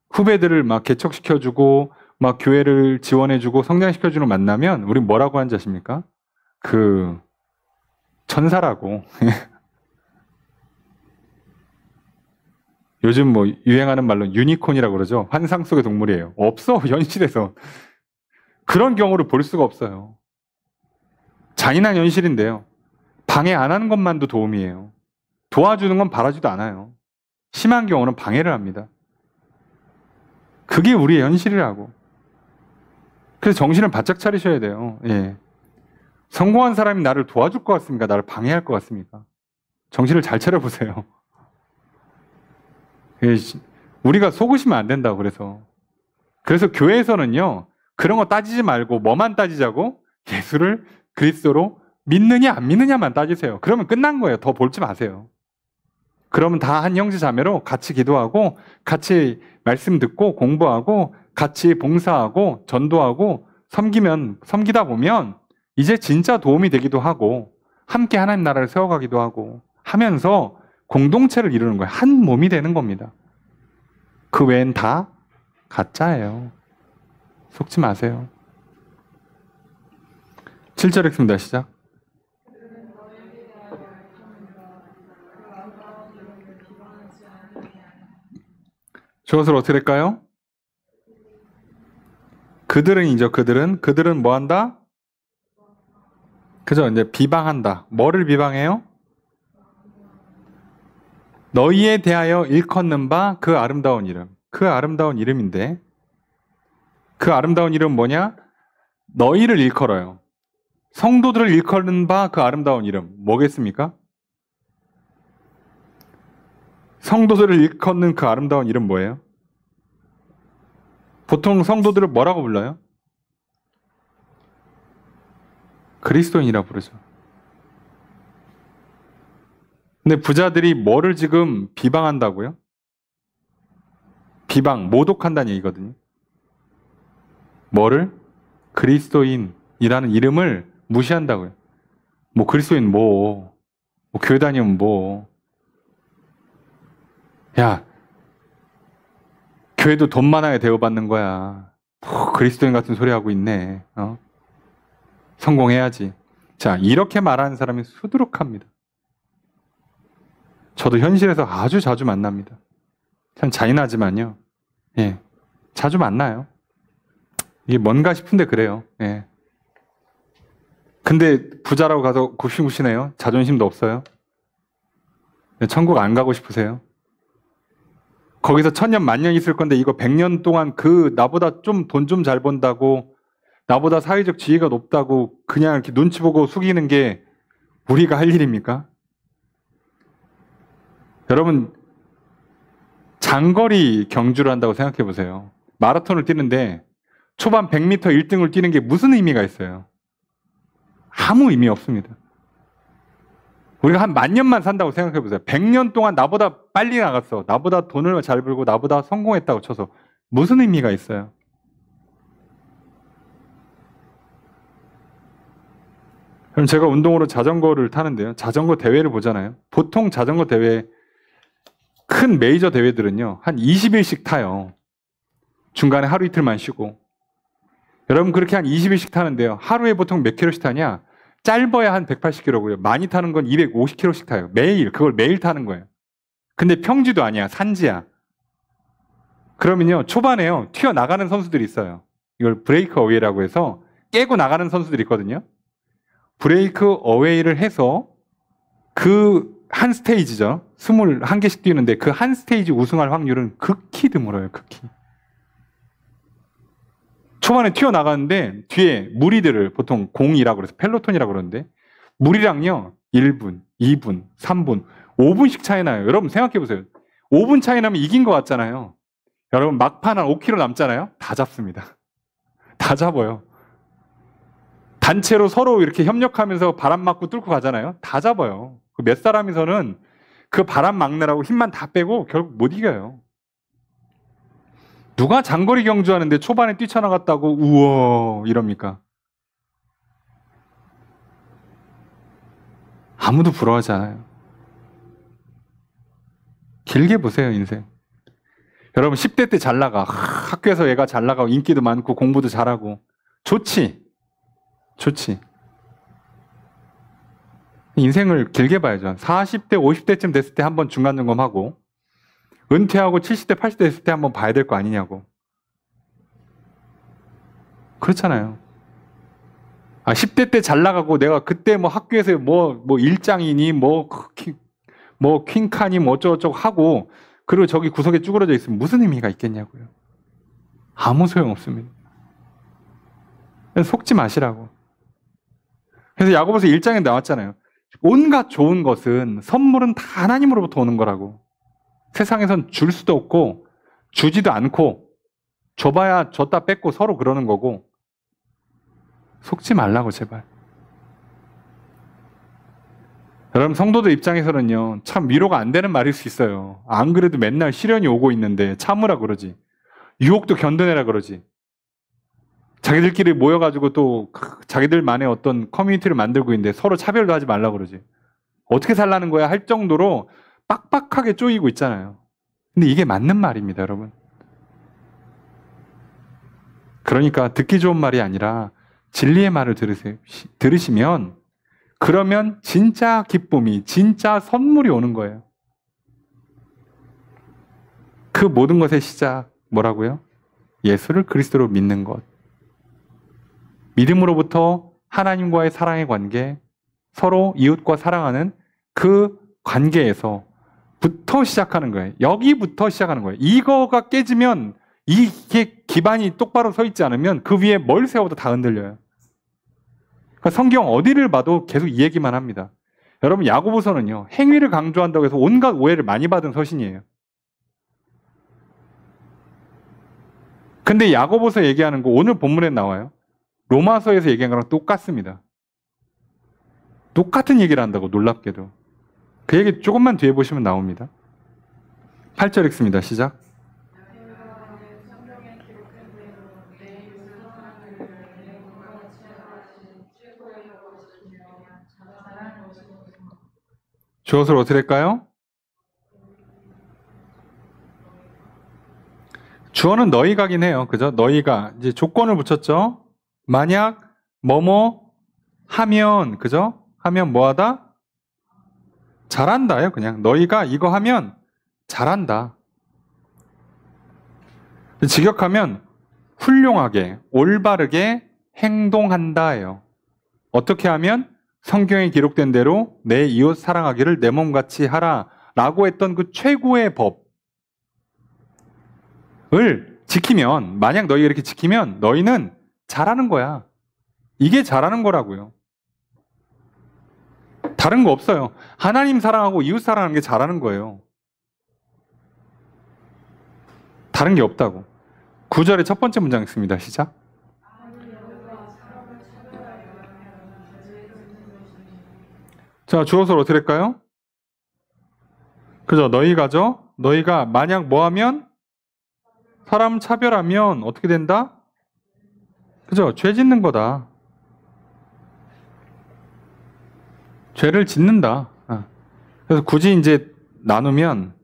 후배들을 막 개척시켜주고 막 교회를 지원해주고 성장시켜주는 만나면 우린 뭐라고 하는지 아십니까? 그 천사라고. 요즘 뭐 유행하는 말로 유니콘이라고 그러죠. 환상 속의 동물이에요. 없어 현실에서. 그런 경우를 볼 수가 없어요. 잔인한 현실인데요. 방해 안 하는 것만도 도움이에요. 도와주는 건 바라지도 않아요. 심한 경우는 방해를 합니다. 그게 우리의 현실이라고. 그래서 정신을 바짝 차리셔야 돼요. 예. 성공한 사람이 나를 도와줄 것 같습니까? 나를 방해할 것 같습니까? 정신을 잘 차려보세요. 우리가 속으시면 안 된다고 그래서 교회에서는요. 그런 거 따지지 말고 뭐만 따지자고? 예수를 그리스도로 믿느냐 안 믿느냐만 따지세요. 그러면 끝난 거예요. 더 볼지 마세요. 그러면 다 한 형제 자매로 같이 기도하고 같이 말씀 듣고 공부하고 같이 봉사하고 전도하고 섬기다 보면 이제 진짜 도움이 되기도 하고 함께 하나님 나라를 세워가기도 하고 하면서 공동체를 이루는 거예요. 한 몸이 되는 겁니다. 그 외엔 다 가짜예요. 속지 마세요. 7절 읽습니다. 시작. 저것을 어떻게 될까요? 그들은 뭐 한다? 그죠? 이제 비방한다. 뭐를 비방해요? 너희에 대하여 일컫는 바 그 아름다운 이름. 그 아름다운 이름인데 그 아름다운 이름은 뭐냐? 너희를 일컬어요. 성도들을 일컫는 바 그 아름다운 이름. 뭐겠습니까? 성도들을 일컫는 그 아름다운 이름 뭐예요? 보통 성도들을 뭐라고 불러요? 그리스도인이라 부르죠. 근데 부자들이 뭐를 지금 비방한다고요? 비방, 모독한다는 얘기거든요. 뭐를? 그리스도인이라는 이름을 무시한다고요. 뭐 그리스도인 뭐 교회 다니면 뭐. 야, 교회도 돈 많아야 대우받는 거야. 그리스도인 같은 소리 하고 있네. 성공해야지. 자, 이렇게 말하는 사람이 수두룩합니다. 저도 현실에서 아주 자주 만납니다. 참 잔인하지만요. 예, 자주 만나요. 이게 뭔가 싶은데 그래요. 예. 근데 부자라고 가서 굽신굽신해요. 자존심도 없어요. 천국 안 가고 싶으세요? 거기서 천년 만년 있을 건데 이거 100년 동안 그 나보다 좀 돈 좀 잘 번다고 나보다 사회적 지위가 높다고 그냥 이렇게 눈치 보고 숙이는 게 우리가 할 일입니까? 여러분, 장거리 경주를 한다고 생각해 보세요. 마라톤을 뛰는데 초반 100m 1등을 뛰는 게 무슨 의미가 있어요? 아무 의미 없습니다. 우리가 한 10,000년만 산다고 생각해 보세요. 100년 동안 나보다 빨리 나갔어. 나보다 돈을 잘 벌고 나보다 성공했다고 쳐서 무슨 의미가 있어요? 그럼 제가 운동으로 자전거를 타는데요. 자전거 대회를 보잖아요. 보통 자전거 대회 큰 메이저 대회들은요. 한 20일씩 타요. 중간에 하루 이틀만 쉬고. 여러분 그렇게 한 20일씩 타는데요. 하루에 보통 몇 킬로씩 타냐? 짧아야 한 180km고요. 많이 타는 건 250km씩 타요. 매일. 그걸 매일 타는 거예요. 근데 평지도 아니야. 산지야. 그러면요. 초반에요. 튀어나가는 선수들이 있어요. 이걸 브레이크 어웨이라고 해서 깨고 나가는 선수들이 있거든요. 브레이크 어웨이를 해서 그 한 스테이지죠. 21개씩 뛰는데 그 한 스테이지 우승할 확률은 극히 드물어요. 극히. 초반에 튀어나가는데 뒤에 무리들을 보통 공이라고 그래서 펠로톤이라고 그러는데 무리랑요 1분, 2분, 3분, 5분씩 차이 나요. 여러분 생각해 보세요. 5분 차이 나면 이긴 것 같잖아요. 여러분 막판 한 5km 남잖아요. 다 잡습니다. 다 잡아요. 단체로 서로 이렇게 협력하면서 바람 맞고 뚫고 가잖아요. 다 잡아요. 몇 사람이서는 그 바람 막느라고 힘만 다 빼고 결국 못 이겨요. 누가 장거리 경주하는데 초반에 뛰쳐나갔다고 우와 이럽니까? 아무도 부러워하지 않아요. 길게 보세요, 인생. 여러분 10대 때 잘 나가. 학교에서 얘가 잘 나가고 인기도 많고 공부도 잘하고 좋지. 좋지. 인생을 길게 봐야죠. 40대, 50대쯤 됐을 때 한번 중간점검하고 은퇴하고 70대, 80대 됐을 때 한번 봐야 될 거 아니냐고. 그렇잖아요. 10대 때 잘 나가고 내가 그때 뭐 학교에서 뭐 일장이니 뭐 퀸카니 뭐 어쩌고저쩌고 하고 그리고 저기 구석에 쭈그러져 있으면 무슨 의미가 있겠냐고요. 아무 소용 없습니다. 속지 마시라고. 그래서 야고보서 1장에 나왔잖아요. 온갖 좋은 것은 선물은 다 하나님으로부터 오는 거라고. 세상에선 줄 수도 없고 주지도 않고 줘봐야 줬다 뺏고 서로 그러는 거고 속지 말라고 제발. 여러분 성도들 입장에서는요 참 위로가 안 되는 말일 수 있어요. 안 그래도 맨날 시련이 오고 있는데 참으라 그러지. 유혹도 견뎌내라 그러지. 자기들끼리 모여가지고 또 자기들만의 어떤 커뮤니티를 만들고 있는데 서로 차별도 하지 말라 그러지. 어떻게 살라는 거야 할 정도로 빡빡하게 쪼이고 있잖아요. 근데 이게 맞는 말입니다, 여러분. 그러니까 듣기 좋은 말이 아니라 진리의 말을 들으시면 그러면 진짜 기쁨이, 진짜 선물이 오는 거예요. 그 모든 것의 시작 뭐라고요? 예수를 그리스도로 믿는 것. 믿음으로부터 하나님과의 사랑의 관계, 서로 이웃과 사랑하는 그 관계에서 부터 시작하는 거예요. 여기부터 시작하는 거예요. 이거가 깨지면 이게 기반이 똑바로 서 있지 않으면 그 위에 뭘 세워도 다 흔들려요. 그러니까 성경 어디를 봐도 계속 이 얘기만 합니다. 여러분 야고보서는요. 행위를 강조한다고 해서 온갖 오해를 많이 받은 서신이에요. 근데 야고보서 얘기하는 거 오늘 본문에 나와요. 로마서에서 얘기한 거랑 똑같습니다. 똑같은 얘기를 한다고 놀랍게도. 그 얘기 조금만 뒤에 보시면 나옵니다. 8절 읽습니다. 시작. 주어를 어떻게 될까요? 주어는 너희가긴 해요. 그죠? 너희가 이제 조건을 붙였죠. 만약 뭐뭐 하면 그죠? 하면 뭐하다? 잘한다요. 그냥 너희가 이거 하면 잘한다. 직역하면 훌륭하게 올바르게 행동한다예요. 어떻게 하면 성경에 기록된 대로 내 이웃 사랑하기를 내 몸같이 하라 라고 했던 그 최고의 법을 지키면 만약 너희가 이렇게 지키면 너희는 잘하는 거야. 이게 잘하는 거라고요. 다른 거 없어요. 하나님 사랑하고 이웃 사랑하는 게 잘하는 거예요. 다른 게 없다고. 9절의 첫 번째 문장 있습니다. 시작. 자, 주어서를 어떻게 할까요? 그죠? 너희가죠? 너희가 만약 뭐 하면? 사람 차별하면 어떻게 된다? 그죠? 죄 짓는 거다. 죄를 짓는다. 그래서 굳이 이제 나누면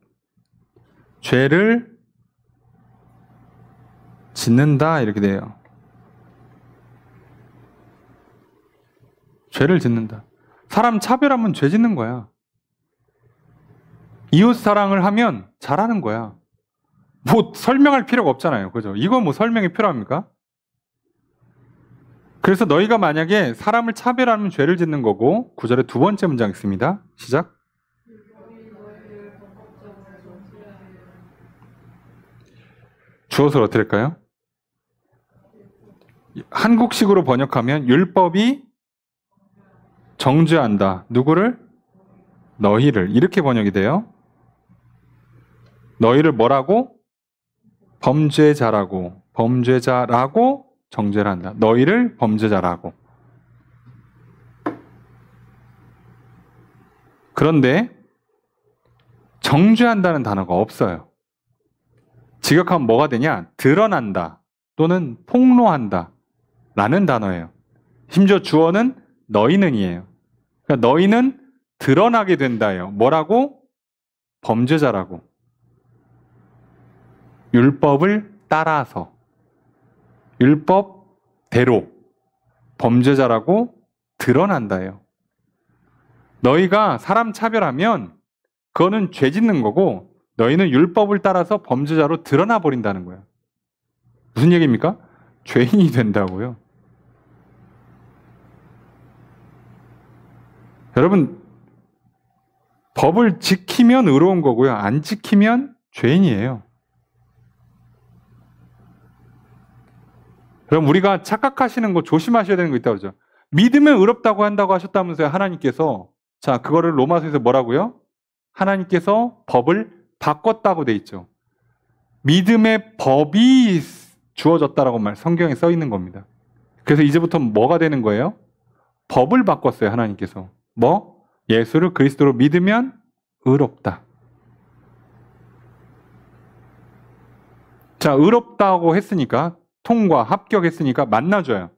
죄를 짓는다 이렇게 돼요. 죄를 짓는다. 사람 차별하면 죄 짓는 거야. 이웃 사랑을 하면 잘하는 거야. 뭐 설명할 필요가 없잖아요. 그죠? 이거 뭐 설명이 필요합니까? 그래서 너희가 만약에 사람을 차별하면 죄를 짓는 거고 9절의 두 번째 문장 있습니다. 시작. 주어서를 어떻게 할까요? 한국식으로 번역하면 율법이 정죄한다. 누구를? 너희를. 이렇게 번역이 돼요. 너희를 뭐라고? 범죄자라고. 범죄자라고 정죄를 한다. 너희를 범죄자라고. 그런데 정죄한다는 단어가 없어요. 직역하면 뭐가 되냐? 드러난다 또는 폭로한다 라는 단어예요. 심지어 주어는 너희는이에요. 그러니까 너희는 드러나게 된다예요. 뭐라고? 범죄자라고. 율법을 따라서 율법대로 범죄자라고 드러난다예요. 너희가 사람 차별하면 그거는 죄 짓는 거고 너희는 율법을 따라서 범죄자로 드러나 버린다는 거예요. 무슨 얘기입니까? 죄인이 된다고요. 여러분, 법을 지키면 의로운 거고요. 안 지키면 죄인이에요. 그럼 우리가 착각하시는 거 조심하셔야 되는 거 있다고 그러죠. 믿으면 의롭다고 한다고 하셨다면서요, 하나님께서. 자, 그거를 로마서에서 뭐라고요? 하나님께서 법을 바꿨다고 돼 있죠. 믿음의 법이 주어졌다라고 성경에 써 있는 겁니다. 그래서 이제부터 뭐가 되는 거예요? 법을 바꿨어요, 하나님께서. 뭐? 예수를 그리스도로 믿으면 의롭다. 자, 의롭다고 했으니까 통과, 합격했으니까 만나줘요.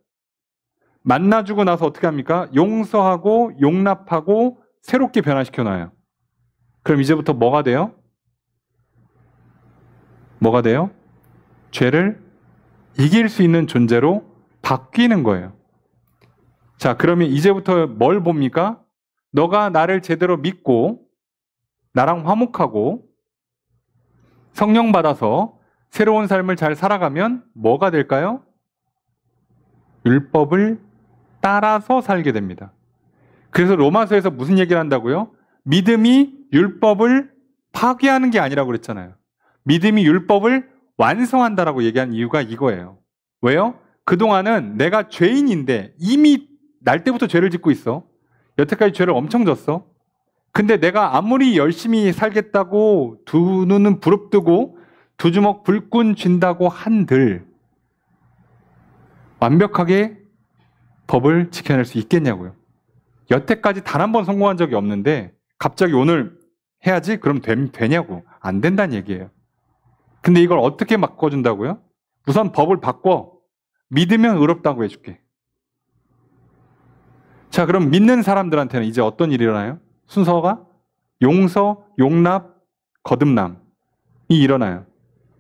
만나주고 나서 어떻게 합니까? 용서하고 용납하고 새롭게 변화시켜놔요. 그럼 이제부터 뭐가 돼요? 뭐가 돼요? 죄를 이길 수 있는 존재로 바뀌는 거예요. 자, 그러면 이제부터 뭘 봅니까? 너가 나를 제대로 믿고 나랑 화목하고 성령 받아서 새로운 삶을 잘 살아가면 뭐가 될까요? 율법을 따라서 살게 됩니다. 그래서 로마서에서 무슨 얘기를 한다고요? 믿음이 율법을 파괴하는 게 아니라고 그랬잖아요. 믿음이 율법을 완성한다라고 얘기한 이유가 이거예요. 왜요? 그동안은 내가 죄인인데 이미 날 때부터 죄를 짓고 있어. 여태까지 죄를 엄청 졌어. 근데 내가 아무리 열심히 살겠다고 두 눈은 부릅뜨고 두 주먹 불끈 쥔다고 한들 완벽하게 법을 지켜낼 수 있겠냐고요. 여태까지 단 한 번 성공한 적이 없는데 갑자기 오늘 해야지? 그럼 되냐고. 안 된다는 얘기예요. 근데 이걸 어떻게 바꿔준다고요? 우선 법을 바꿔. 믿으면 의롭다고 해줄게. 자, 그럼 믿는 사람들한테는 이제 어떤 일이 일어나요? 순서가 용서, 용납, 거듭남이 일어나요.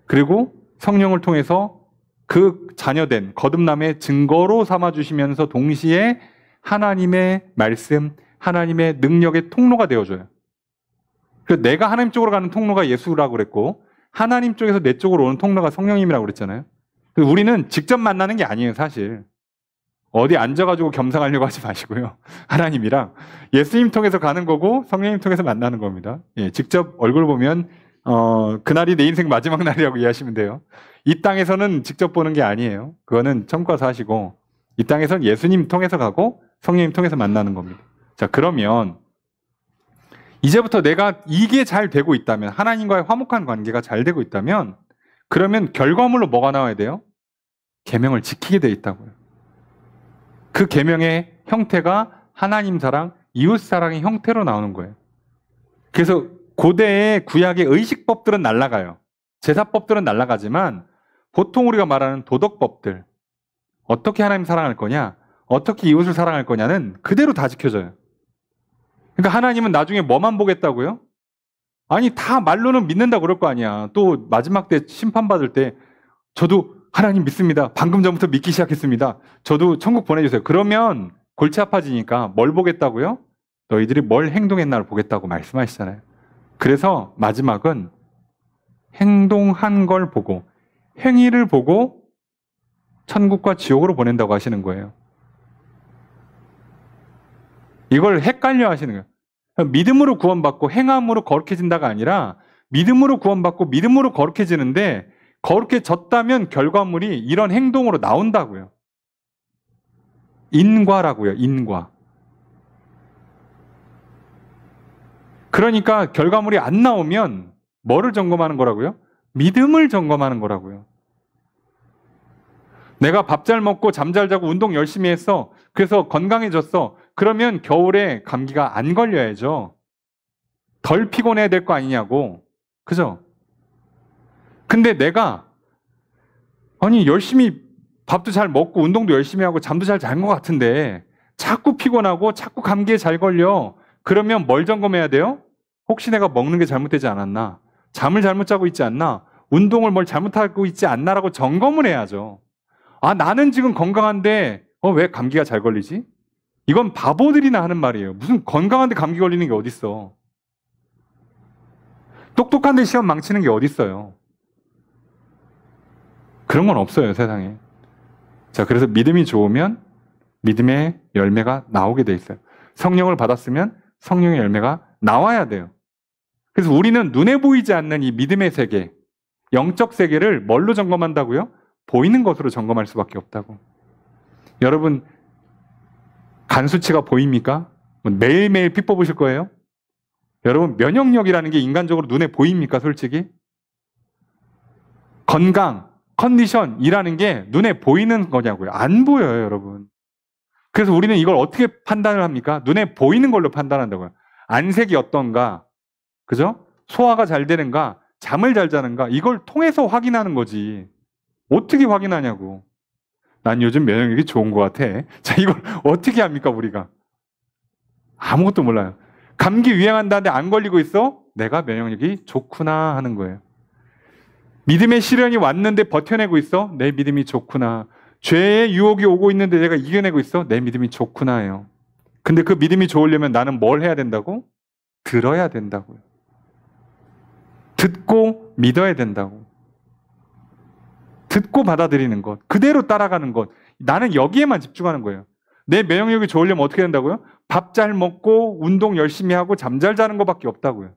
그리고 성령을 통해서 그 자녀된 거듭남의 증거로 삼아주시면서 동시에 하나님의 말씀, 하나님의 능력의 통로가 되어줘요. 그래서 내가 하나님 쪽으로 가는 통로가 예수라고 그랬고 하나님 쪽에서 내 쪽으로 오는 통로가 성령님이라고 그랬잖아요. 그래서 우리는 직접 만나는 게 아니에요, 사실. 어디 앉아가지고 겸상하려고 하지 마시고요. 하나님이랑 예수님 통해서 가는 거고 성령님 통해서 만나는 겁니다. 예, 직접 얼굴 보면 그날이 내 인생 마지막 날이라고 이해하시면 돼요. 이 땅에서는 직접 보는 게 아니에요. 그거는 천국 가서 하시고 이 땅에서는 예수님 통해서 가고 성령님 통해서 만나는 겁니다. 자, 그러면 이제부터 내가 이게 잘 되고 있다면 하나님과의 화목한 관계가 잘 되고 있다면 그러면 결과물로 뭐가 나와야 돼요? 계명을 지키게 돼 있다고요. 그 계명의 형태가 하나님 사랑, 이웃 사랑의 형태로 나오는 거예요. 그래서 고대의 구약의 의식법들은 날아가요. 제사법들은 날아가지만 보통 우리가 말하는 도덕법들, 어떻게 하나님 사랑할 거냐, 어떻게 이웃을 사랑할 거냐는 그대로 다 지켜져요. 그러니까 하나님은 나중에 뭐만 보겠다고요? 아니, 다 말로는 믿는다 그럴 거 아니야. 또 마지막 때 심판받을 때 저도 하나님 믿습니다. 방금 전부터 믿기 시작했습니다. 저도 천국 보내주세요. 그러면 골치 아파지니까 뭘 보겠다고요? 너희들이 뭘 행동했나를 보겠다고 말씀하시잖아요. 그래서 마지막은 행동한 걸 보고 행위를 보고 천국과 지옥으로 보낸다고 하시는 거예요. 이걸 헷갈려 하시는 거예요. 믿음으로 구원받고 행함으로 거룩해진다가 아니라 믿음으로 구원받고 믿음으로 거룩해지는데 거룩해졌다면 결과물이 이런 행동으로 나온다고요. 인과라고요. 인과. 그러니까 결과물이 안 나오면 뭐를 점검하는 거라고요? 믿음을 점검하는 거라고요. 내가 밥 잘 먹고 잠 잘 자고 운동 열심히 했어. 그래서 건강해졌어. 그러면 겨울에 감기가 안 걸려야죠. 덜 피곤해야 될 거 아니냐고. 그죠? 근데 내가 아니 열심히 밥도 잘 먹고 운동도 열심히 하고 잠도 잘 잔 것 같은데 자꾸 피곤하고 자꾸 감기에 잘 걸려. 그러면 뭘 점검해야 돼요? 혹시 내가 먹는 게 잘못되지 않았나? 잠을 잘못 자고 있지 않나? 운동을 뭘 잘못하고 있지 않나라고 점검을 해야죠. 아, 나는 지금 건강한데 왜 감기가 잘 걸리지? 이건 바보들이나 하는 말이에요. 무슨 건강한데 감기 걸리는 게 어딨어. 똑똑한데 시험 망치는 게 어딨어요. 그런 건 없어요, 세상에. 자, 그래서 믿음이 좋으면 믿음의 열매가 나오게 돼 있어요. 성령을 받았으면 성령의 열매가 나와야 돼요. 그래서 우리는 눈에 보이지 않는 이 믿음의 세계, 영적 세계를 뭘로 점검한다고요? 보이는 것으로 점검할 수밖에 없다고. 여러분, 간 수치가 보입니까? 매일매일 피 뽑으실 거예요? 여러분, 면역력이라는 게 인간적으로 눈에 보입니까, 솔직히? 건강, 컨디션이라는 게 눈에 보이는 거냐고요? 안 보여요, 여러분. 그래서 우리는 이걸 어떻게 판단을 합니까? 눈에 보이는 걸로 판단한다고요. 안색이 어떤가? 그죠? 소화가 잘 되는가? 잠을 잘 자는가? 이걸 통해서 확인하는 거지. 어떻게 확인하냐고. 난 요즘 면역력이 좋은 것 같아. 자, 이걸 어떻게 합니까, 우리가? 아무것도 몰라요. 감기 유행한다는데 안 걸리고 있어? 내가 면역력이 좋구나 하는 거예요. 믿음의 시련이 왔는데 버텨내고 있어? 내 믿음이 좋구나. 죄의 유혹이 오고 있는데 내가 이겨내고 있어? 내 믿음이 좋구나예요. 근데 그 믿음이 좋으려면 나는 뭘 해야 된다고? 들어야 된다고요. 듣고 믿어야 된다고. 듣고 받아들이는 것, 그대로 따라가는 것. 나는 여기에만 집중하는 거예요. 내 면역력이 좋으려면 어떻게 된다고요? 밥 잘 먹고 운동 열심히 하고 잠 잘 자는 것밖에 없다고요.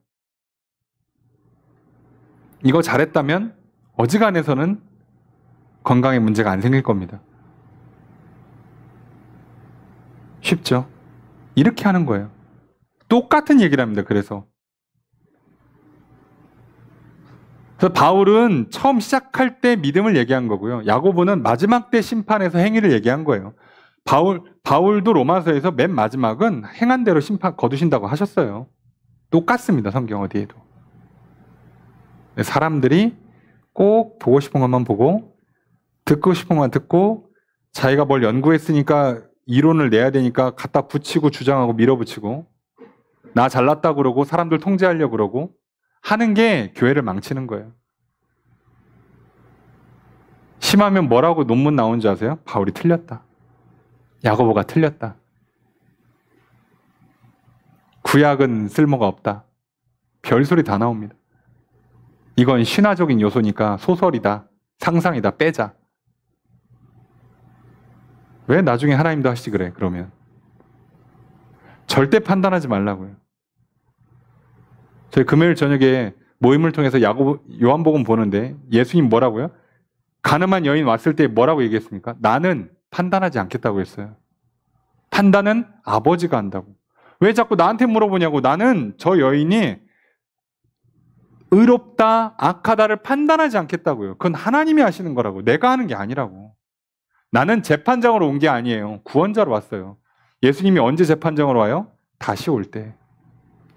이거 잘했다면 어지간해서는 건강에 문제가 안 생길 겁니다. 쉽죠? 이렇게 하는 거예요. 똑같은 얘기를 합니다. 그래서 바울은 처음 시작할 때 믿음을 얘기한 거고요. 야고보는 마지막 때 심판에서 행위를 얘기한 거예요. 바울도 로마서에서 맨 마지막은 행한 대로 심판 거두신다고 하셨어요. 똑같습니다. 성경 어디에도. 사람들이 꼭 보고 싶은 것만 보고 듣고 싶은 것만 듣고 자기가 뭘 연구했으니까 이론을 내야 되니까 갖다 붙이고 주장하고 밀어붙이고 나 잘났다고 그러고 사람들 통제하려고 그러고 하는 게 교회를 망치는 거예요. 심하면 뭐라고 논문 나온 줄 아세요? 바울이 틀렸다. 야고보가 틀렸다. 구약은 쓸모가 없다. 별소리 다 나옵니다. 이건 신화적인 요소니까 소설이다. 상상이다. 빼자. 왜 나중에 하나님도 하시지 그래 그러면. 절대 판단하지 말라고요. 저희 금요일 저녁에 모임을 통해서 요한복음 보는데 예수님 뭐라고요? 가늠한 여인 왔을 때 뭐라고 얘기했습니까? 나는 판단하지 않겠다고 했어요. 판단은 아버지가 한다고. 왜 자꾸 나한테 물어보냐고. 나는 저 여인이 의롭다, 악하다를 판단하지 않겠다고요. 그건 하나님이 하시는 거라고. 내가 하는 게 아니라고. 나는 재판장으로 온 게 아니에요. 구원자로 왔어요. 예수님이 언제 재판장으로 와요? 다시 올 때.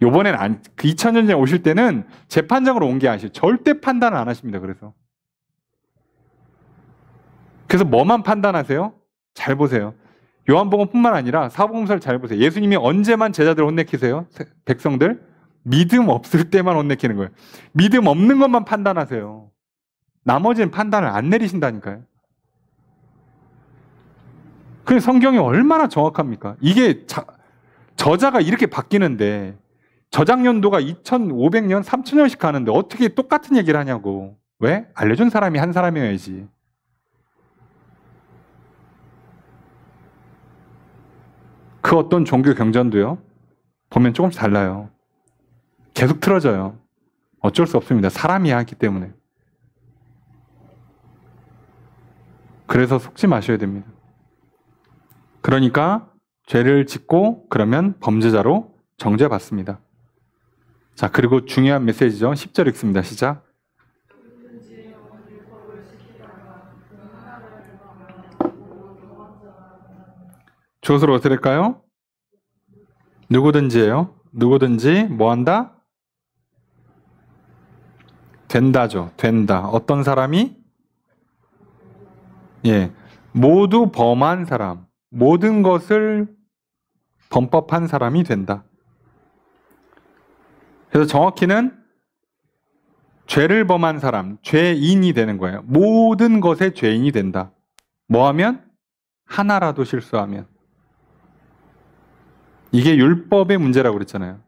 요번엔 2000년 전에 오실 때는 재판장으로 온 게 아니에요. 절대 판단을 안 하십니다. 그래서 뭐만 판단하세요? 잘 보세요. 요한복음뿐만 아니라 사복음서를 잘 보세요. 예수님이 언제만 제자들 혼내키세요? 백성들? 믿음 없을 때만 혼내키는 거예요. 믿음 없는 것만 판단하세요. 나머지는 판단을 안 내리신다니까요. 그 성경이 얼마나 정확합니까? 이게 저자가 이렇게 바뀌는데 저작 연도가 2500년, 3000년씩 가는데 어떻게 똑같은 얘기를 하냐고. 왜? 알려준 사람이 한 사람이어야지. 그 어떤 종교 경전도요. 보면 조금씩 달라요. 계속 틀어져요. 어쩔 수 없습니다. 사람이 하기 때문에. 그래서 속지 마셔야 됩니다. 그러니까 죄를 짓고 그러면 범죄자로 정죄받습니다. 자, 그리고 중요한 메시지죠. 10절 읽습니다. 시작. 조수로 어떻게 될까요? 누구든지예요. 누구든지 뭐 한다? 된다죠. 된다. 어떤 사람이? 예, 모두 범한 사람. 모든 것을 범법한 사람이 된다. 그래서 정확히는 죄를 범한 사람, 죄인이 되는 거예요. 모든 것의 죄인이 된다. 뭐 하면? 하나라도 실수하면. 이게 율법의 문제라고 그랬잖아요.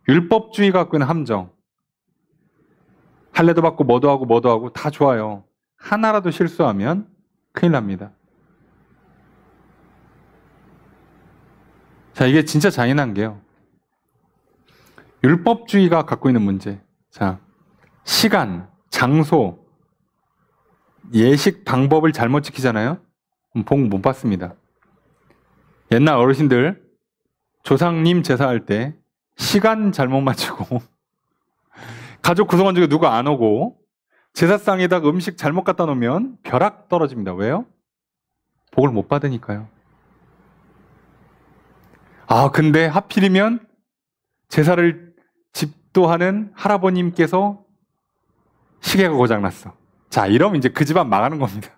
율법주의가 갖고 있는 함정. 할례도 받고 뭐도 하고 다 좋아요. 하나라도 실수하면 큰일 납니다. 자, 이게 진짜 잔인한 게요. 율법주의가 갖고 있는 문제. 자, 시간, 장소, 예식 방법을 잘못 지키잖아요? 그럼 복 못 받습니다. 옛날 어르신들 조상님 제사할 때 시간 잘못 맞추고 가족 구성원 중에 누가 안 오고 제사상에다가 음식 잘못 갖다 놓으면 벼락 떨어집니다. 왜요? 복을 못 받으니까요. 아, 근데 하필이면 제사를 집도하는 할아버님께서 시계가 고장났어. 자, 이러면 이제 그 집안 망하는 겁니다.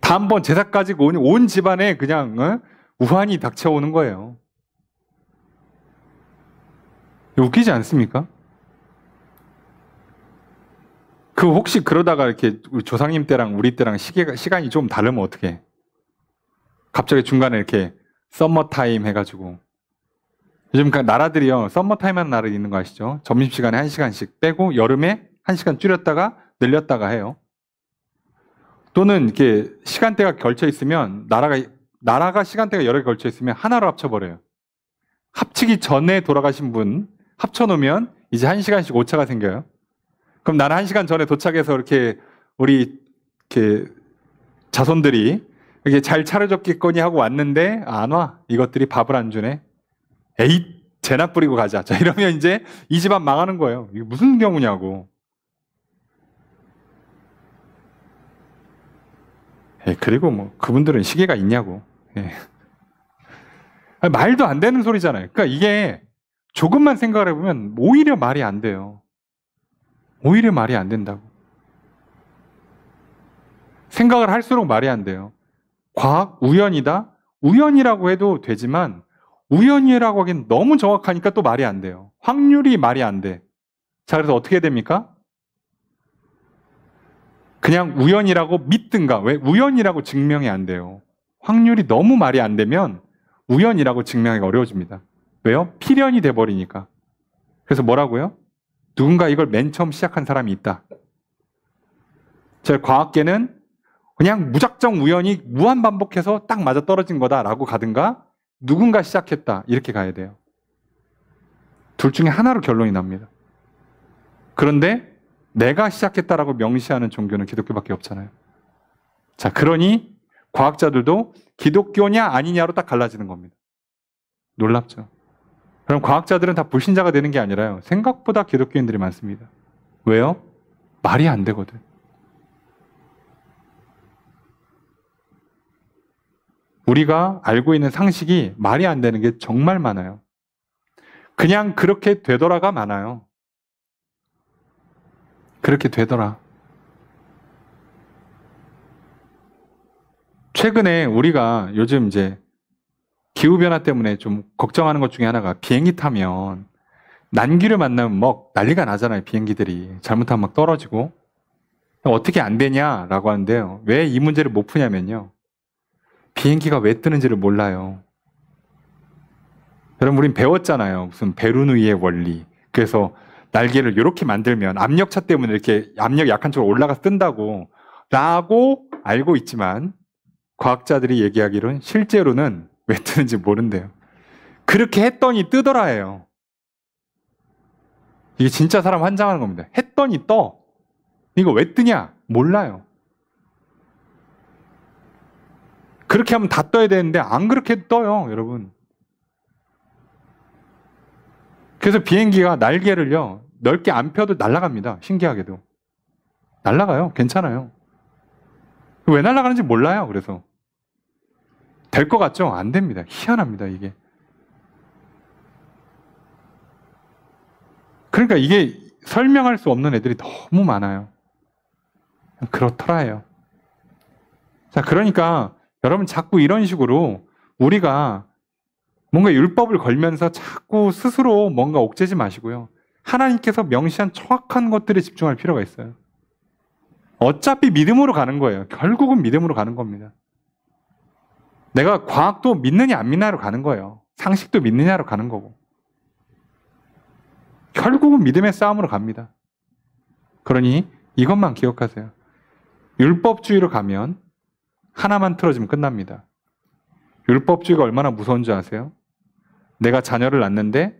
다음번 제사까지 온 집안에 그냥 우환이 닥쳐오는 거예요. 웃기지 않습니까? 혹시 그러다가 이렇게 우리 조상님 때랑 우리 때랑 시간이 좀 다르면 어떡해? 갑자기 중간에 이렇게 썸머타임 해가지고. 요즘 나라들이요, 썸머타임 하는 나라도 있는 거 아시죠? 점심시간에 1시간씩 빼고 여름에 1시간 줄였다가 늘렸다가 해요. 또는 이렇게 시간대가 걸쳐 있으면 나라가 시간대가 여러 개 걸쳐 있으면 하나로 합쳐버려요. 합치기 전에 돌아가신 분 합쳐놓으면 이제 1시간씩 오차가 생겨요. 그럼 나는 1시간 전에 도착해서 이렇게 우리 이렇게 자손들이 이렇게 잘 차려줬겠거니 하고 왔는데 안 와. 이것들이 밥을 안 주네. 에잇, 재나 뿌리고 가자. 자, 이러면 이제 이 집안 망하는 거예요. 이게 무슨 경우냐고. 그리고 뭐 그분들은 시계가 있냐고. 말도 안 되는 소리잖아요. 그러니까 이게 조금만 생각을 해보면 오히려 말이 안 돼요. 오히려 말이 안 된다고. 생각을 할수록 말이 안 돼요. 과학 우연이다? 우연이라고 해도 되지만 우연이라고 하기엔 너무 정확하니까 또 말이 안 돼요. 확률이 말이 안 돼. 자, 그래서 어떻게 됩니까? 그냥 우연이라고 믿든가. 왜? 우연이라고 증명이 안 돼요. 확률이 너무 말이 안 되면 우연이라고 증명하기가 어려워집니다. 왜요? 필연이 돼버리니까. 그래서 뭐라고요? 누군가 이걸 맨 처음 시작한 사람이 있다. 제 과학계는 그냥 무작정 우연히 무한 반복해서 딱 맞아 떨어진 거다라고 가든가 누군가 시작했다 이렇게 가야 돼요. 둘 중에 하나로 결론이 납니다. 그런데 내가 시작했다라고 명시하는 종교는 기독교밖에 없잖아요. 자, 그러니 과학자들도 기독교냐 아니냐로 딱 갈라지는 겁니다. 놀랍죠? 그럼 과학자들은 다 불신자가 되는 게 아니라요. 생각보다 기독교인들이 많습니다. 왜요? 말이 안 되거든. 우리가 알고 있는 상식이 말이 안 되는 게 정말 많아요. 그냥 그렇게 되더라가 많아요. 그렇게 되더라. 최근에 우리가 요즘 이제 기후변화 때문에 좀 걱정하는 것 중에 하나가 비행기 타면 난기를 만나면 막 난리가 나잖아요. 비행기들이. 잘못하면 막 떨어지고. 어떻게 안 되냐라고 하는데요. 왜 이 문제를 못 푸냐면요. 비행기가 왜 뜨는지를 몰라요. 여러분 우린 배웠잖아요. 무슨 베르누이의 원리. 그래서 날개를 이렇게 만들면 압력차 때문에 이렇게 압력 약한 쪽으로 올라가서 뜬다고 라고 알고 있지만 과학자들이 얘기하기로는 실제로는 왜 뜨는지 모른대요. 그렇게 했더니 뜨더라예요. 이게 진짜 사람 환장하는 겁니다. 했더니 떠. 이거 왜 뜨냐? 몰라요. 그렇게 하면 다 떠야 되는데 안 그렇게 떠요, 여러분. 그래서 비행기가 날개를요, 넓게 안 펴도 날아갑니다. 신기하게도. 날아가요. 괜찮아요. 왜 날아가는지 몰라요, 그래서. 될 것 같죠? 안 됩니다. 희한합니다, 이게. 그러니까 이게 설명할 수 없는 애들이 너무 많아요. 그렇더라요. 자, 그러니까 여러분 자꾸 이런 식으로 우리가 뭔가 율법을 걸면서 자꾸 스스로 뭔가 옥죄지 마시고요. 하나님께서 명시한 정확한 것들에 집중할 필요가 있어요. 어차피 믿음으로 가는 거예요. 결국은 믿음으로 가는 겁니다. 내가 과학도 믿느냐 안 믿느냐로 가는 거예요. 상식도 믿느냐로 가는 거고. 결국은 믿음의 싸움으로 갑니다. 그러니 이것만 기억하세요. 율법주의로 가면 하나만 틀어지면 끝납니다. 율법주의가 얼마나 무서운 줄 아세요? 내가 자녀를 낳는데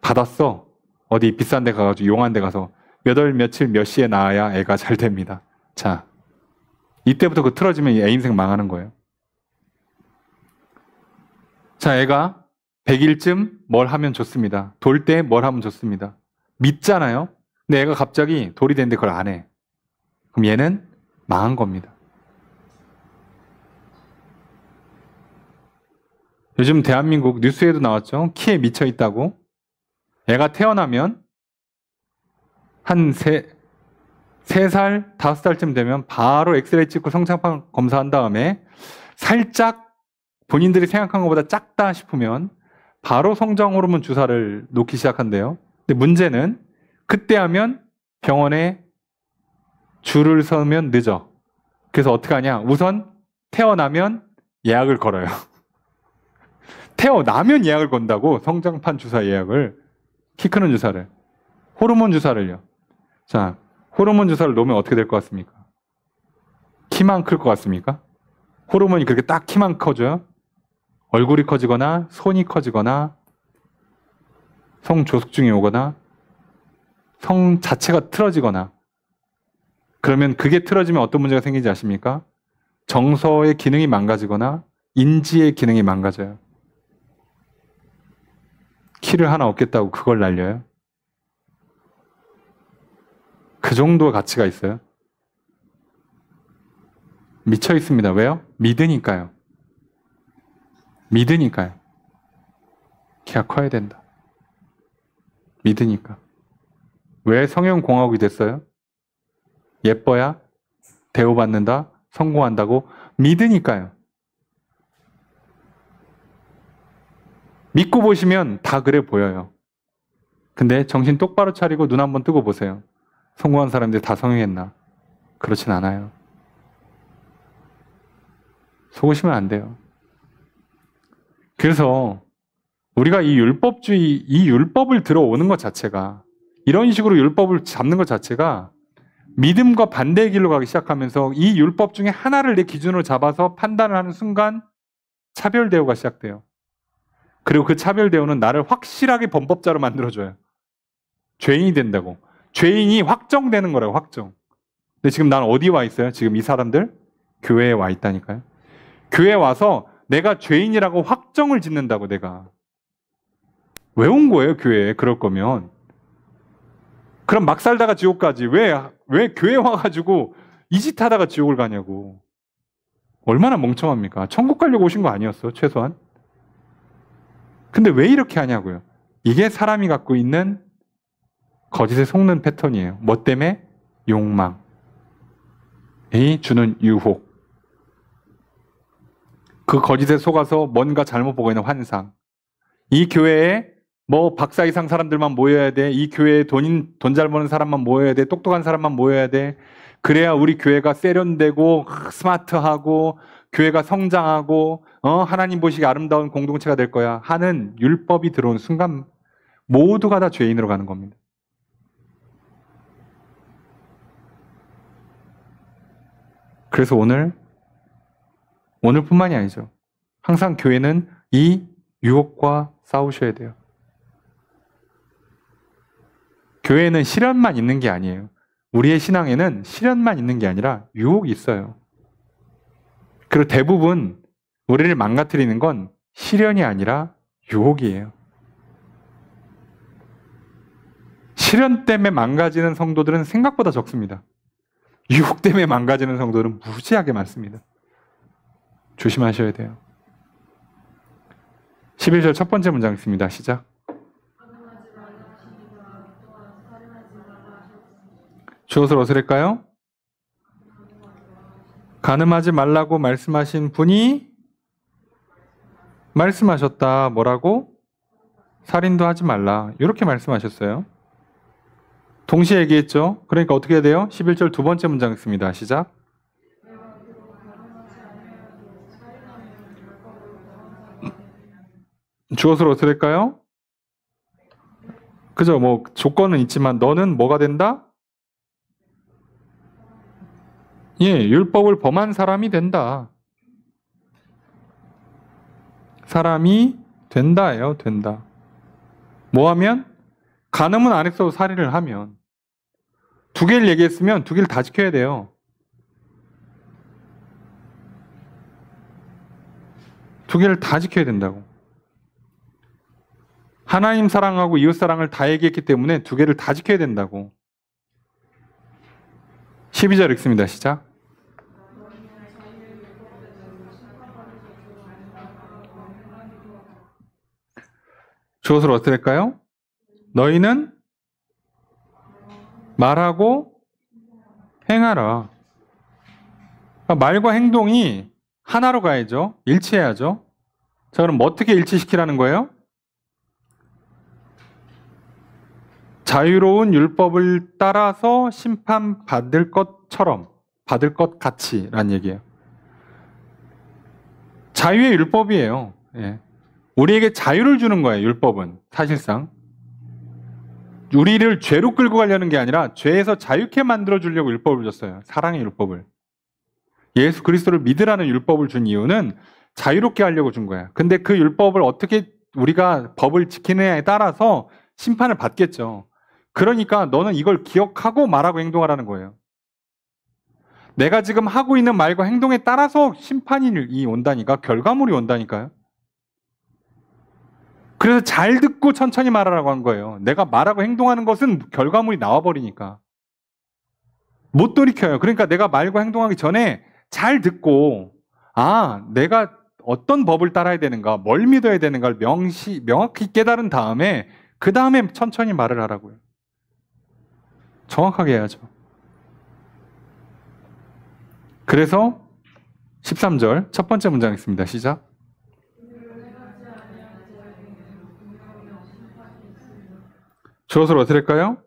받았어. 어디 비싼 데 가가지고 용한 데 가서 몇 월 며칠 몇 시에 낳아야 애가 잘 됩니다. 자, 이때부터 그 틀어지면 애 인생 망하는 거예요. 자, 애가 100일쯤 뭘 하면 좋습니다. 돌 때 뭘 하면 좋습니다. 믿잖아요. 근데 애가 갑자기 돌이 됐는데 그걸 안 해. 그럼 얘는 망한 겁니다. 요즘 대한민국 뉴스에도 나왔죠. 키에 미쳐 있다고. 애가 태어나면 한 3살, 5살쯤 되면 바로 엑스레이 찍고 성장판 검사한 다음에 살짝 본인들이 생각한 것보다 작다 싶으면 바로 성장 호르몬 주사를 놓기 시작한대요. 근데 문제는 그때 하면 병원에 줄을 서면 늦어. 그래서 어떻게 하냐? 우선 태어나면 예약을 걸어요. 태어나면 예약을 건다고. 성장판 주사 예약을. 키 크는 주사를. 호르몬 주사를요. 자, 호르몬 주사를 놓으면 어떻게 될 것 같습니까? 키만 클 것 같습니까? 호르몬이 그렇게 딱 키만 커져요? 얼굴이 커지거나 손이 커지거나 성조숙증이 오거나 성 자체가 틀어지거나 그러면 그게 틀어지면 어떤 문제가 생기지 아십니까? 정서의 기능이 망가지거나 인지의 기능이 망가져요. 키를 하나 얻겠다고 그걸 날려요? 그 정도의 가치가 있어요? 미쳐 있습니다. 왜요? 믿으니까요. 믿으니까요. 키가 커야 된다. 믿으니까. 왜 성형공화국이 됐어요? 예뻐야 대우받는다, 성공한다고 믿으니까요. 믿고 보시면 다 그래 보여요. 근데 정신 똑바로 차리고 눈 한번 뜨고 보세요. 성공한 사람들 다 성형했나? 그렇진 않아요. 속으시면 안 돼요. 그래서 우리가 이 율법주의, 이 율법을 들어오는 것 자체가, 이런 식으로 율법을 잡는 것 자체가 믿음과 반대의 길로 가기 시작하면서 이 율법 중에 하나를 내 기준으로 잡아서 판단을 하는 순간 차별 대우가 시작돼요. 그리고 그 차별 대우는 나를 확실하게 범법자로 만들어줘요. 죄인이 된다고. 죄인이 확정되는 거라고, 확정. 근데 지금 난 어디 와 있어요? 지금 이 사람들? 교회에 와 있다니까요. 교회에 와서 내가 죄인이라고 확정을 짓는다고, 내가. 왜 온 거예요, 교회에? 그럴 거면. 그럼 막 살다가 지옥 가지. 왜 교회 와가지고 이 짓 하다가 지옥을 가냐고. 얼마나 멍청합니까? 천국 가려고 오신 거 아니었어, 최소한? 근데 왜 이렇게 하냐고요. 이게 사람이 갖고 있는 거짓에 속는 패턴이에요. 뭐 때문에? 욕망이 주는 유혹. 그 거짓에 속아서 뭔가 잘못 보고 있는 환상. 이 교회에 뭐 박사 이상 사람들만 모여야 돼. 이 교회에 돈 잘 버는 사람만 모여야 돼. 똑똑한 사람만 모여야 돼. 그래야 우리 교회가 세련되고 스마트하고 교회가 성장하고 하나님 보시기에 아름다운 공동체가 될 거야 하는 율법이 들어온 순간 모두가 다 죄인으로 가는 겁니다. 그래서 오늘뿐만이 아니죠. 항상 교회는 이 유혹과 싸우셔야 돼요. 교회에는 시련만 있는 게 아니에요. 우리의 신앙에는 시련만 있는 게 아니라 유혹이 있어요. 그리고 대부분 우리를 망가뜨리는 건 시련이 아니라 유혹이에요. 시련 때문에 망가지는 성도들은 생각보다 적습니다. 유혹 때문에 망가지는 성도들은 무지하게 많습니다. 조심하셔야 돼요. 11절 첫 번째 문장 있습니다. 시작. 주어서 어디랬까요? 간음하지 말라고 말씀하신 분이 말씀하셨다. 뭐라고? 살인도 하지 말라. 이렇게 말씀하셨어요. 동시에 얘기했죠. 그러니까 어떻게 해야 돼요? 11절 두 번째 문장 있습니다. 시작. 주어서 어떻게될까요? 그죠? 뭐 조건은 있지만 너는 뭐가 된다? 예, 율법을 범한 사람이 된다. 사람이 된다예요. 된다. 뭐 하면? 간음은 안 했어도 살인을 하면. 두 개를 얘기했으면 두 개를 다 지켜야 돼요. 두 개를 다 지켜야 된다고. 하나님 사랑하고 이웃 사랑을 다 얘기했기 때문에 두 개를 다 지켜야 된다고. 12절 읽습니다. 시작. 주어서 어떻게 될까요? 너희는 말하고 행하라. 말과 행동이 하나로 가야죠. 일치해야죠. 자, 그럼 어떻게 일치시키라는 거예요? 자유로운 율법을 따라서 심판받을 것처럼, 받을 것 같이란 얘기예요. 자유의 율법이에요. 예. 우리에게 자유를 주는 거예요. 율법은 사실상. 우리를 죄로 끌고 가려는 게 아니라 죄에서 자유케 만들어주려고 율법을 줬어요. 사랑의 율법을. 예수 그리스도를 믿으라는 율법을 준 이유는 자유롭게 하려고 준 거야. 근데 그 율법을 어떻게 우리가 법을 지키느냐에 따라서 심판을 받겠죠. 그러니까 너는 이걸 기억하고 말하고 행동하라는 거예요. 내가 지금 하고 있는 말과 행동에 따라서 심판이 온다니까, 결과물이 온다니까요. 그래서 잘 듣고 천천히 말하라고 한 거예요. 내가 말하고 행동하는 것은 결과물이 나와버리니까. 못 돌이켜요. 그러니까 내가 말과 행동하기 전에 잘 듣고, 내가 어떤 법을 따라야 되는가, 뭘 믿어야 되는가를 명확히 깨달은 다음에, 그 다음에 천천히 말을 하라고요. 정확하게 해야죠. 그래서 13절 첫 번째 문장 있습니다. 시작. 주어를 어떻게 할까요?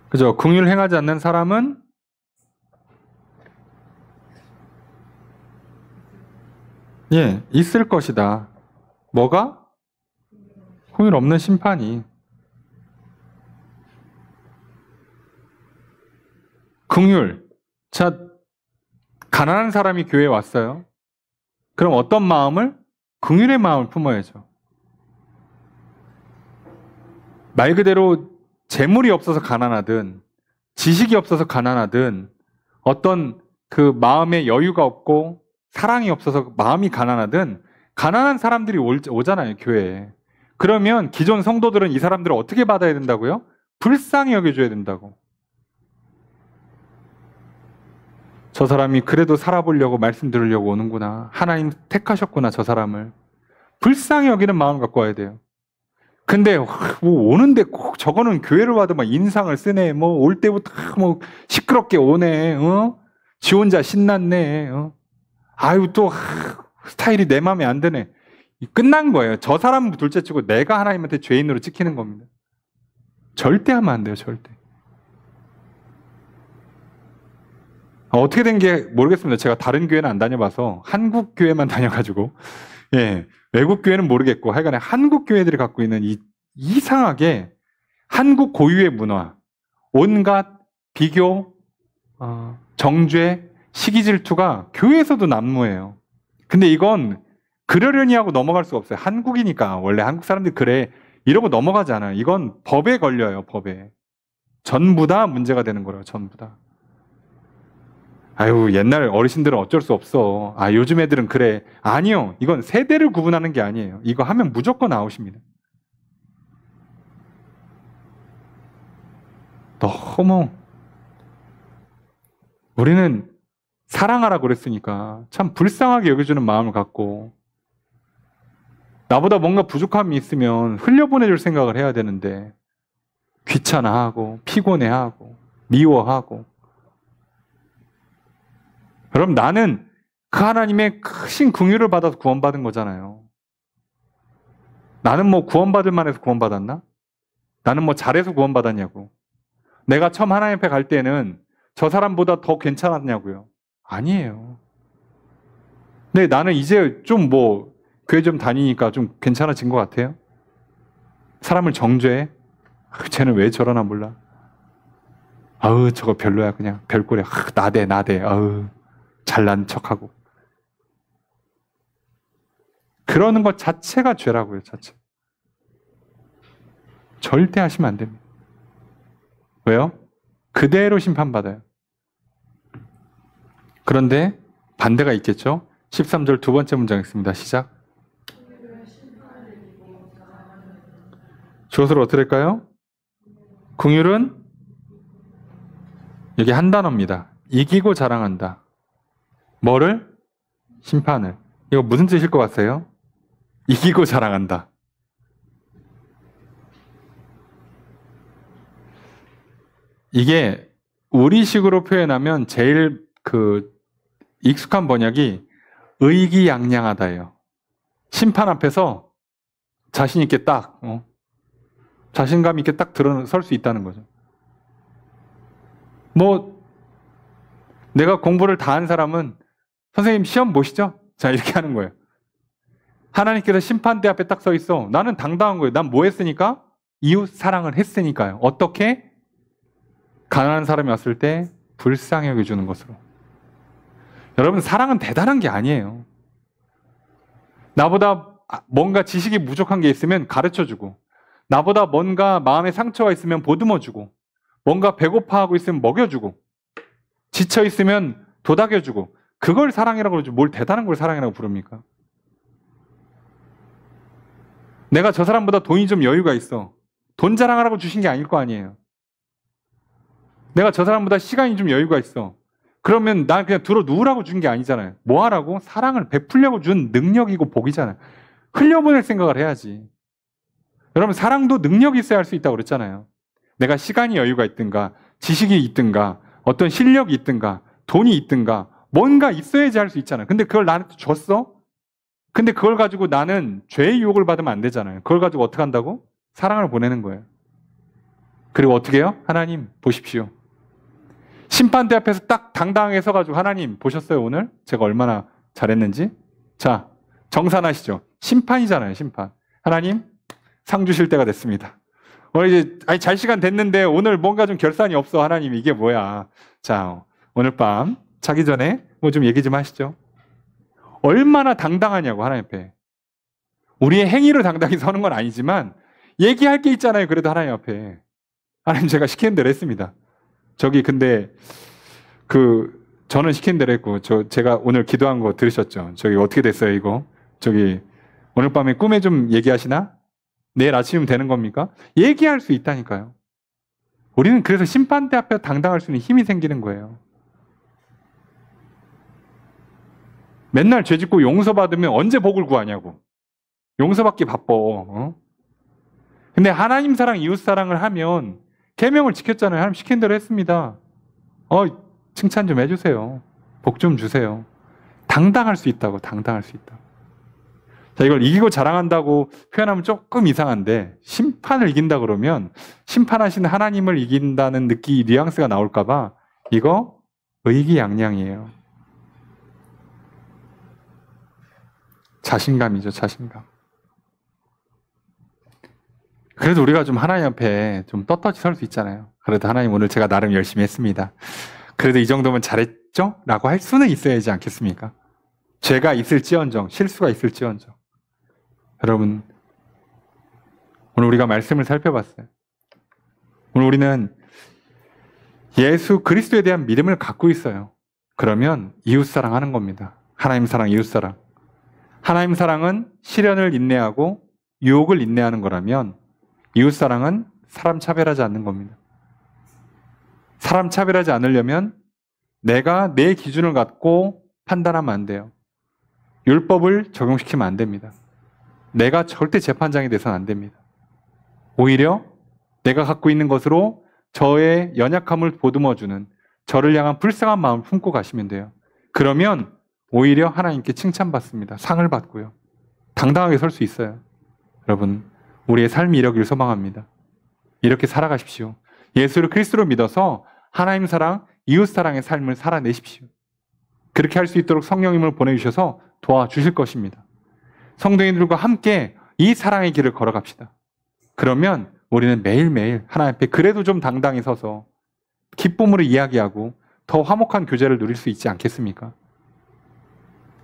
그죠? 긍휼을 행하지 않는 사람은 있을 것이다. 뭐가? 긍휼 없는 심판이. 긍휼. 자, 가난한 사람이 교회에 왔어요. 그럼 어떤 마음을? 긍휼의 마음을 품어야죠. 말 그대로 재물이 없어서 가난하든, 지식이 없어서 가난하든, 어떤 그 마음의 여유가 없고 사랑이 없어서 마음이 가난하든, 가난한 사람들이 오잖아요, 교회에. 그러면 기존 성도들은 이 사람들을 어떻게 받아야 된다고요? 불쌍히 여겨줘야 된다고. 저 사람이 그래도 살아보려고 말씀 들으려고 오는구나. 하나님 택하셨구나, 저 사람을. 불쌍히 여기는 마음을 갖고 와야 돼요. 근데 오는데 꼭 저거는 교회를 와도 막 인상을 쓰네. 올 때부터 시끄럽게 오네. 지 혼자 신났네. 아유 또 스타일이 내 마음에 안 드네. 끝난 거예요. 저 사람은 둘째치고 내가 하나님한테 죄인으로 찍히는 겁니다. 절대 하면 안 돼요. 절대. 어떻게 된 게 모르겠습니다. 제가 다른 교회는 안 다녀봐서 한국 교회만 다녀가지고 외국 교회는 모르겠고 하여간에 한국 교회들이 갖고 있는 이상하게 한국 고유의 문화, 온갖 비교, 정죄, 시기 질투가 교회에서도 난무해요. 근데 이건 그러려니 하고 넘어갈 수가 없어요. 한국이니까 원래 한국 사람들이 그래 이러고 넘어가지 않아요. 이건 법에 걸려요. 법에. 전부 다 문제가 되는 거예요. 전부 다. 아유 옛날 어르신들은 어쩔 수 없어. 요즘 애들은 그래. 아니요. 이건 세대를 구분하는 게 아니에요. 이거 하면 무조건 아웃입니다. 너무 우리는 사랑하라고 그랬으니까 참 불쌍하게 여겨주는 마음을 갖고 나보다 뭔가 부족함이 있으면 흘려보내줄 생각을 해야 되는데 귀찮아하고 피곤해하고 미워하고 그럼 나는 그 하나님의 크신 긍휼을 받아서 구원받은 거잖아요. 나는 뭐 구원받을 만해서 구원받았나? 나는 뭐 잘해서 구원받았냐고. 내가 처음 하나님 앞에 갈 때는 저 사람보다 더 괜찮았냐고요. 아니에요. 근데 나는 이제 좀 교회 좀 다니니까 좀 괜찮아진 것 같아요. 사람을 정죄해. 쟤는 왜 저러나 몰라. 저거 별로야 그냥 별꼴이야. 나대. 잘난 척하고. 그러는 것 자체가 죄라고요. 자체. 절대 하시면 안 됩니다. 왜요? 그대로 심판받아요. 그런데 반대가 있겠죠? 13절 두 번째 문장 있습니다. 시작. 주어를 어떻게 할까요? 긍휼은 여기 한 단어입니다. 이기고 자랑한다. 뭐를? 심판을. 이거 무슨 뜻일 것 같아요? 이기고 자랑한다. 이게 우리식으로 표현하면 제일 익숙한 번역이 의기양양하다예요. 심판 앞에서 자신 있게 자신감 있게 딱 들어설 수 있다는 거죠. 내가 공부를 다 한 사람은 선생님 시험 보시죠? 자 이렇게 하는 거예요. 하나님께서 심판대 앞에 딱 서 있어. 나는 당당한 거예요. 난 뭐 했으니까? 이웃 사랑을 했으니까요. 어떻게? 가난한 사람이 왔을 때 불쌍히 여겨주는 것으로. 여러분 사랑은 대단한 게 아니에요. 나보다 뭔가 지식이 부족한 게 있으면 가르쳐주고 나보다 뭔가 마음에 상처가 있으면 보듬어주고, 뭔가 배고파하고 있으면 먹여주고, 지쳐 있으면 도닥여주고, 그걸 사랑이라고 그러죠. 뭘 대단한 걸 사랑이라고 부릅니까? 내가 저 사람보다 돈이 좀 여유가 있어. 돈 자랑하라고 주신 게 아닐 거 아니에요. 내가 저 사람보다 시간이 좀 여유가 있어. 그러면 난 그냥 들어 누우라고 준 게 아니잖아요. 뭐 하라고? 사랑을 베풀려고 준 능력이고 복이잖아요. 흘려보낼 생각을 해야지. 여러분, 사랑도 능력이 있어야 할 수 있다고 그랬잖아요. 내가 시간이 여유가 있든가, 지식이 있든가, 어떤 실력이 있든가, 돈이 있든가, 뭔가 있어야지 할 수 있잖아요. 근데 그걸 나한테 줬어? 근데 그걸 가지고 나는 죄의 유혹을 받으면 안 되잖아요. 그걸 가지고 어떻게 한다고? 사랑을 보내는 거예요. 그리고 어떻게 해요? 하나님 보십시오. 심판대 앞에서 딱 당당하게 서가지고 하나님 보셨어요 오늘? 제가 얼마나 잘했는지? 자, 정산하시죠. 심판이잖아요, 심판. 하나님 상 주실 때가 됐습니다. 오늘 이제 잘 시간 됐는데 오늘 뭔가 좀 결산이 없어. 하나님 이게 뭐야? 자, 오늘 밤 자기 전에 뭐 좀 얘기 좀 하시죠. 얼마나 당당하냐고 하나님 앞에. 우리의 행위로 당당히 서는 건 아니지만 얘기할 게 있잖아요. 그래도 하나님 앞에. 하나님 제가 시키는 대로 했습니다. 저기 근데 저는 시킨 대로 했고 제가 오늘 기도한 거 들으셨죠? 저기 어떻게 됐어요 이거? 저기 오늘 밤에 꿈에 좀 얘기하시나? 내일 아침이면 되는 겁니까? 얘기할 수 있다니까요. 우리는 그래서 심판대 앞에 당당할 수 있는 힘이 생기는 거예요. 맨날 죄 짓고 용서받으면 언제 복을 구하냐고. 용서받기 바빠. 어? 근데 하나님 사랑, 이웃 사랑을 하면 계명을 지켰잖아요. 하나님 시킨 대로 했습니다. 칭찬 좀 해주세요. 복 좀 주세요. 당당할 수 있다고, 당당할 수 있다. 자, 이걸 이기고 자랑한다고 표현하면 조금 이상한데 심판을 이긴다 그러면 심판하신 하나님을 이긴다는 뉘앙스가 나올까봐 이거 의기양양이에요. 자신감이죠, 자신감. 그래도 우리가 좀 하나님 앞에 좀 떳떳이 설 수 있잖아요. 그래도 하나님 오늘 제가 나름 열심히 했습니다. 그래도 이 정도면 잘했죠? 라고 할 수는 있어야지 않겠습니까? 죄가 있을지언정, 실수가 있을지언정. 여러분, 오늘 우리가 말씀을 살펴봤어요. 오늘 우리는 예수 그리스도에 대한 믿음을 갖고 있어요. 그러면 이웃사랑 하는 겁니다. 하나님 사랑, 이웃사랑. 하나님 사랑은 시련을 인내하고 유혹을 인내하는 거라면 이웃사랑은 사람 차별하지 않는 겁니다. 사람 차별하지 않으려면 내가 내 기준을 갖고 판단하면 안 돼요. 율법을 적용시키면 안 됩니다. 내가 절대 재판장이 돼서는 안 됩니다. 오히려 내가 갖고 있는 것으로 저의 연약함을 보듬어주는 저를 향한 불쌍한 마음을 품고 가시면 돼요. 그러면 오히려 하나님께 칭찬받습니다. 상을 받고요. 당당하게 설 수 있어요. 여러분, 우리의 삶이 이러기를 소망합니다. 이렇게 살아가십시오. 예수를 그리스도로 믿어서 하나님 사랑, 이웃 사랑의 삶을 살아내십시오. 그렇게 할 수 있도록 성령님을 보내주셔서 도와주실 것입니다. 성도님들과 함께 이 사랑의 길을 걸어갑시다. 그러면 우리는 매일매일 하나님 앞에 그래도 좀 당당히 서서 기쁨으로 이야기하고 더 화목한 교제를 누릴 수 있지 않겠습니까?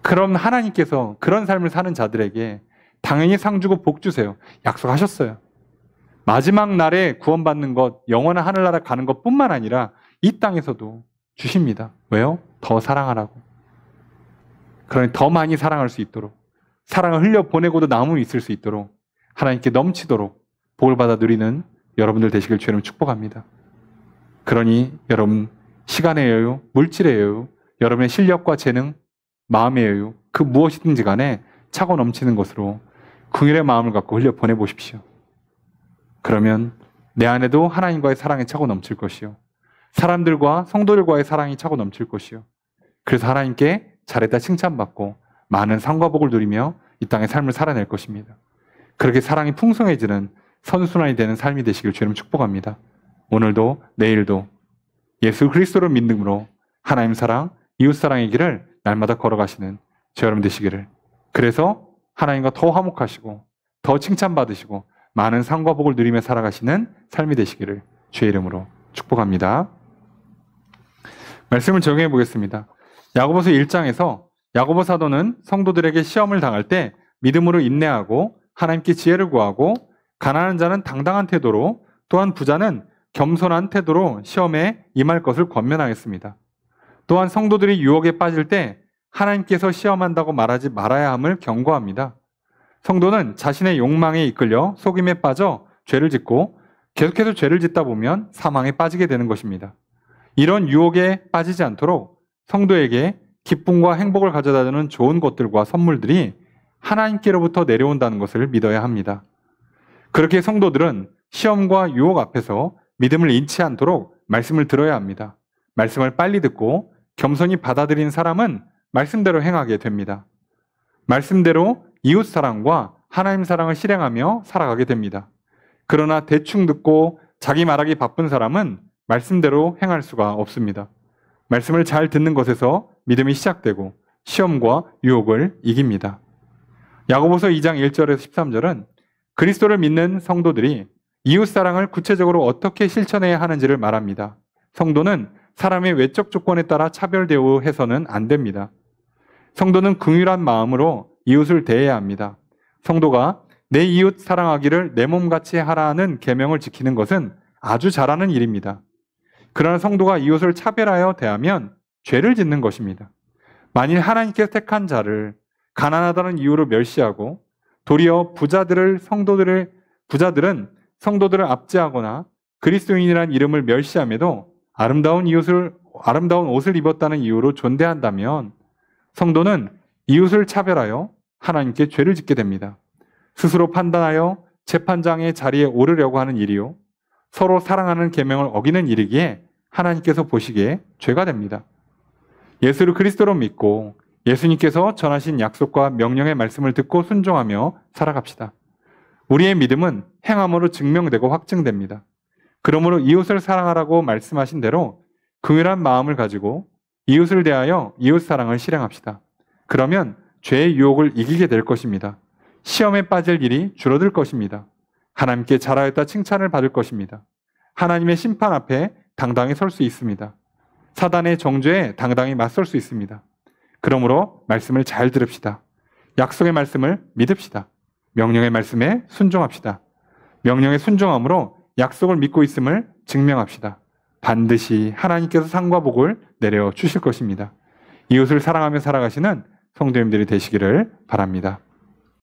그럼 하나님께서 그런 삶을 사는 자들에게 당연히 상 주고 복 주세요. 약속하셨어요. 마지막 날에 구원받는 것, 영원한 하늘나라 가는 것뿐만 아니라 이 땅에서도 주십니다. 왜요? 더 사랑하라고. 그러니 더 많이 사랑할 수 있도록, 사랑을 흘려보내고도 남음이 있을 수 있도록 하나님께 넘치도록 복을 받아 누리는 여러분들 되시길 주님 축복합니다. 그러니 여러분 시간의 여유, 물질의 여유, 여러분의 실력과 재능, 마음의 여유, 그 무엇이든지 간에 차고 넘치는 것으로 긍휼의 마음을 갖고 흘려보내보십시오. 그러면 내 안에도 하나님과의 사랑이 차고 넘칠 것이요. 사람들과 성도들과의 사랑이 차고 넘칠 것이요. 그래서 하나님께 잘했다 칭찬받고 많은 상과 복을 누리며 이 땅의 삶을 살아낼 것입니다. 그렇게 사랑이 풍성해지는 선순환이 되는 삶이 되시길 주님 축복합니다. 오늘도 내일도 예수 그리스도를 믿음으로 하나님 사랑, 이웃 사랑의 길을 날마다 걸어가시는 저 여러분 되시기를. 그래서 하나님과 더 화목하시고 더 칭찬받으시고 많은 상과 복을 누리며 살아가시는 삶이 되시기를 주의 이름으로 축복합니다. 말씀을 적용해 보겠습니다. 야고보서 1장에서 야고보 사도는 성도들에게 시험을 당할 때 믿음으로 인내하고 하나님께 지혜를 구하고 가난한 자는 당당한 태도로, 또한 부자는 겸손한 태도로 시험에 임할 것을 권면하였습니다. 또한 성도들이 유혹에 빠질 때 하나님께서 시험한다고 말하지 말아야 함을 경고합니다. 성도는 자신의 욕망에 이끌려 속임에 빠져 죄를 짓고 계속해서 죄를 짓다 보면 사망에 빠지게 되는 것입니다. 이런 유혹에 빠지지 않도록 성도에게 기쁨과 행복을 가져다주는 좋은 것들과 선물들이 하나님께로부터 내려온다는 것을 믿어야 합니다. 그렇게 성도들은 시험과 유혹 앞에서 믿음을 잃지 않도록 말씀을 들어야 합니다. 말씀을 빨리 듣고 겸손히 받아들인 사람은 말씀대로 행하게 됩니다. 말씀대로 이웃 사랑과 하나님 사랑을 실행하며 살아가게 됩니다. 그러나 대충 듣고 자기 말하기 바쁜 사람은 말씀대로 행할 수가 없습니다. 말씀을 잘 듣는 것에서 믿음이 시작되고 시험과 유혹을 이깁니다. 야고보서 2장 1절에서 13절은 그리스도를 믿는 성도들이 이웃 사랑을 구체적으로 어떻게 실천해야 하는지를 말합니다. 성도는 사람의 외적 조건에 따라 차별 대우해서는 안 됩니다. 성도는 긍휼한 마음으로 이웃을 대해야 합니다. 성도가 내 이웃 사랑하기를 내 몸같이 하라는 계명을 지키는 것은 아주 잘하는 일입니다. 그러나 성도가 이웃을 차별하여 대하면 죄를 짓는 것입니다. 만일 하나님께서 택한 자를 가난하다는 이유로 멸시하고 도리어 부자들은 성도들을 압제하거나 그리스도인이라는 이름을 멸시함에도 아름다운 옷을 입었다는 이유로 존대한다면 성도는 이웃을 차별하여 하나님께 죄를 짓게 됩니다. 스스로 판단하여 재판장의 자리에 오르려고 하는 일이요, 서로 사랑하는 계명을 어기는 일이기에 하나님께서 보시기에 죄가 됩니다. 예수를 그리스도로 믿고 예수님께서 전하신 약속과 명령의 말씀을 듣고 순종하며 살아갑시다. 우리의 믿음은 행함으로 증명되고 확증됩니다. 그러므로 이웃을 사랑하라고 말씀하신 대로 긍휼한 마음을 가지고 이웃을 대하여 이웃 사랑을 실행합시다. 그러면 죄의 유혹을 이기게 될 것입니다. 시험에 빠질 일이 줄어들 것입니다. 하나님께 잘하였다 칭찬을 받을 것입니다. 하나님의 심판 앞에 당당히 설 수 있습니다. 사단의 정죄에 당당히 맞설 수 있습니다. 그러므로 말씀을 잘 들읍시다. 약속의 말씀을 믿읍시다. 명령의 말씀에 순종합시다. 명령에 순종함으로 약속을 믿고 있음을 증명합시다. 반드시 하나님께서 상과 복을 내려 주실 것입니다. 이웃을 사랑하며 살아가시는 성도님들이 되시기를 바랍니다.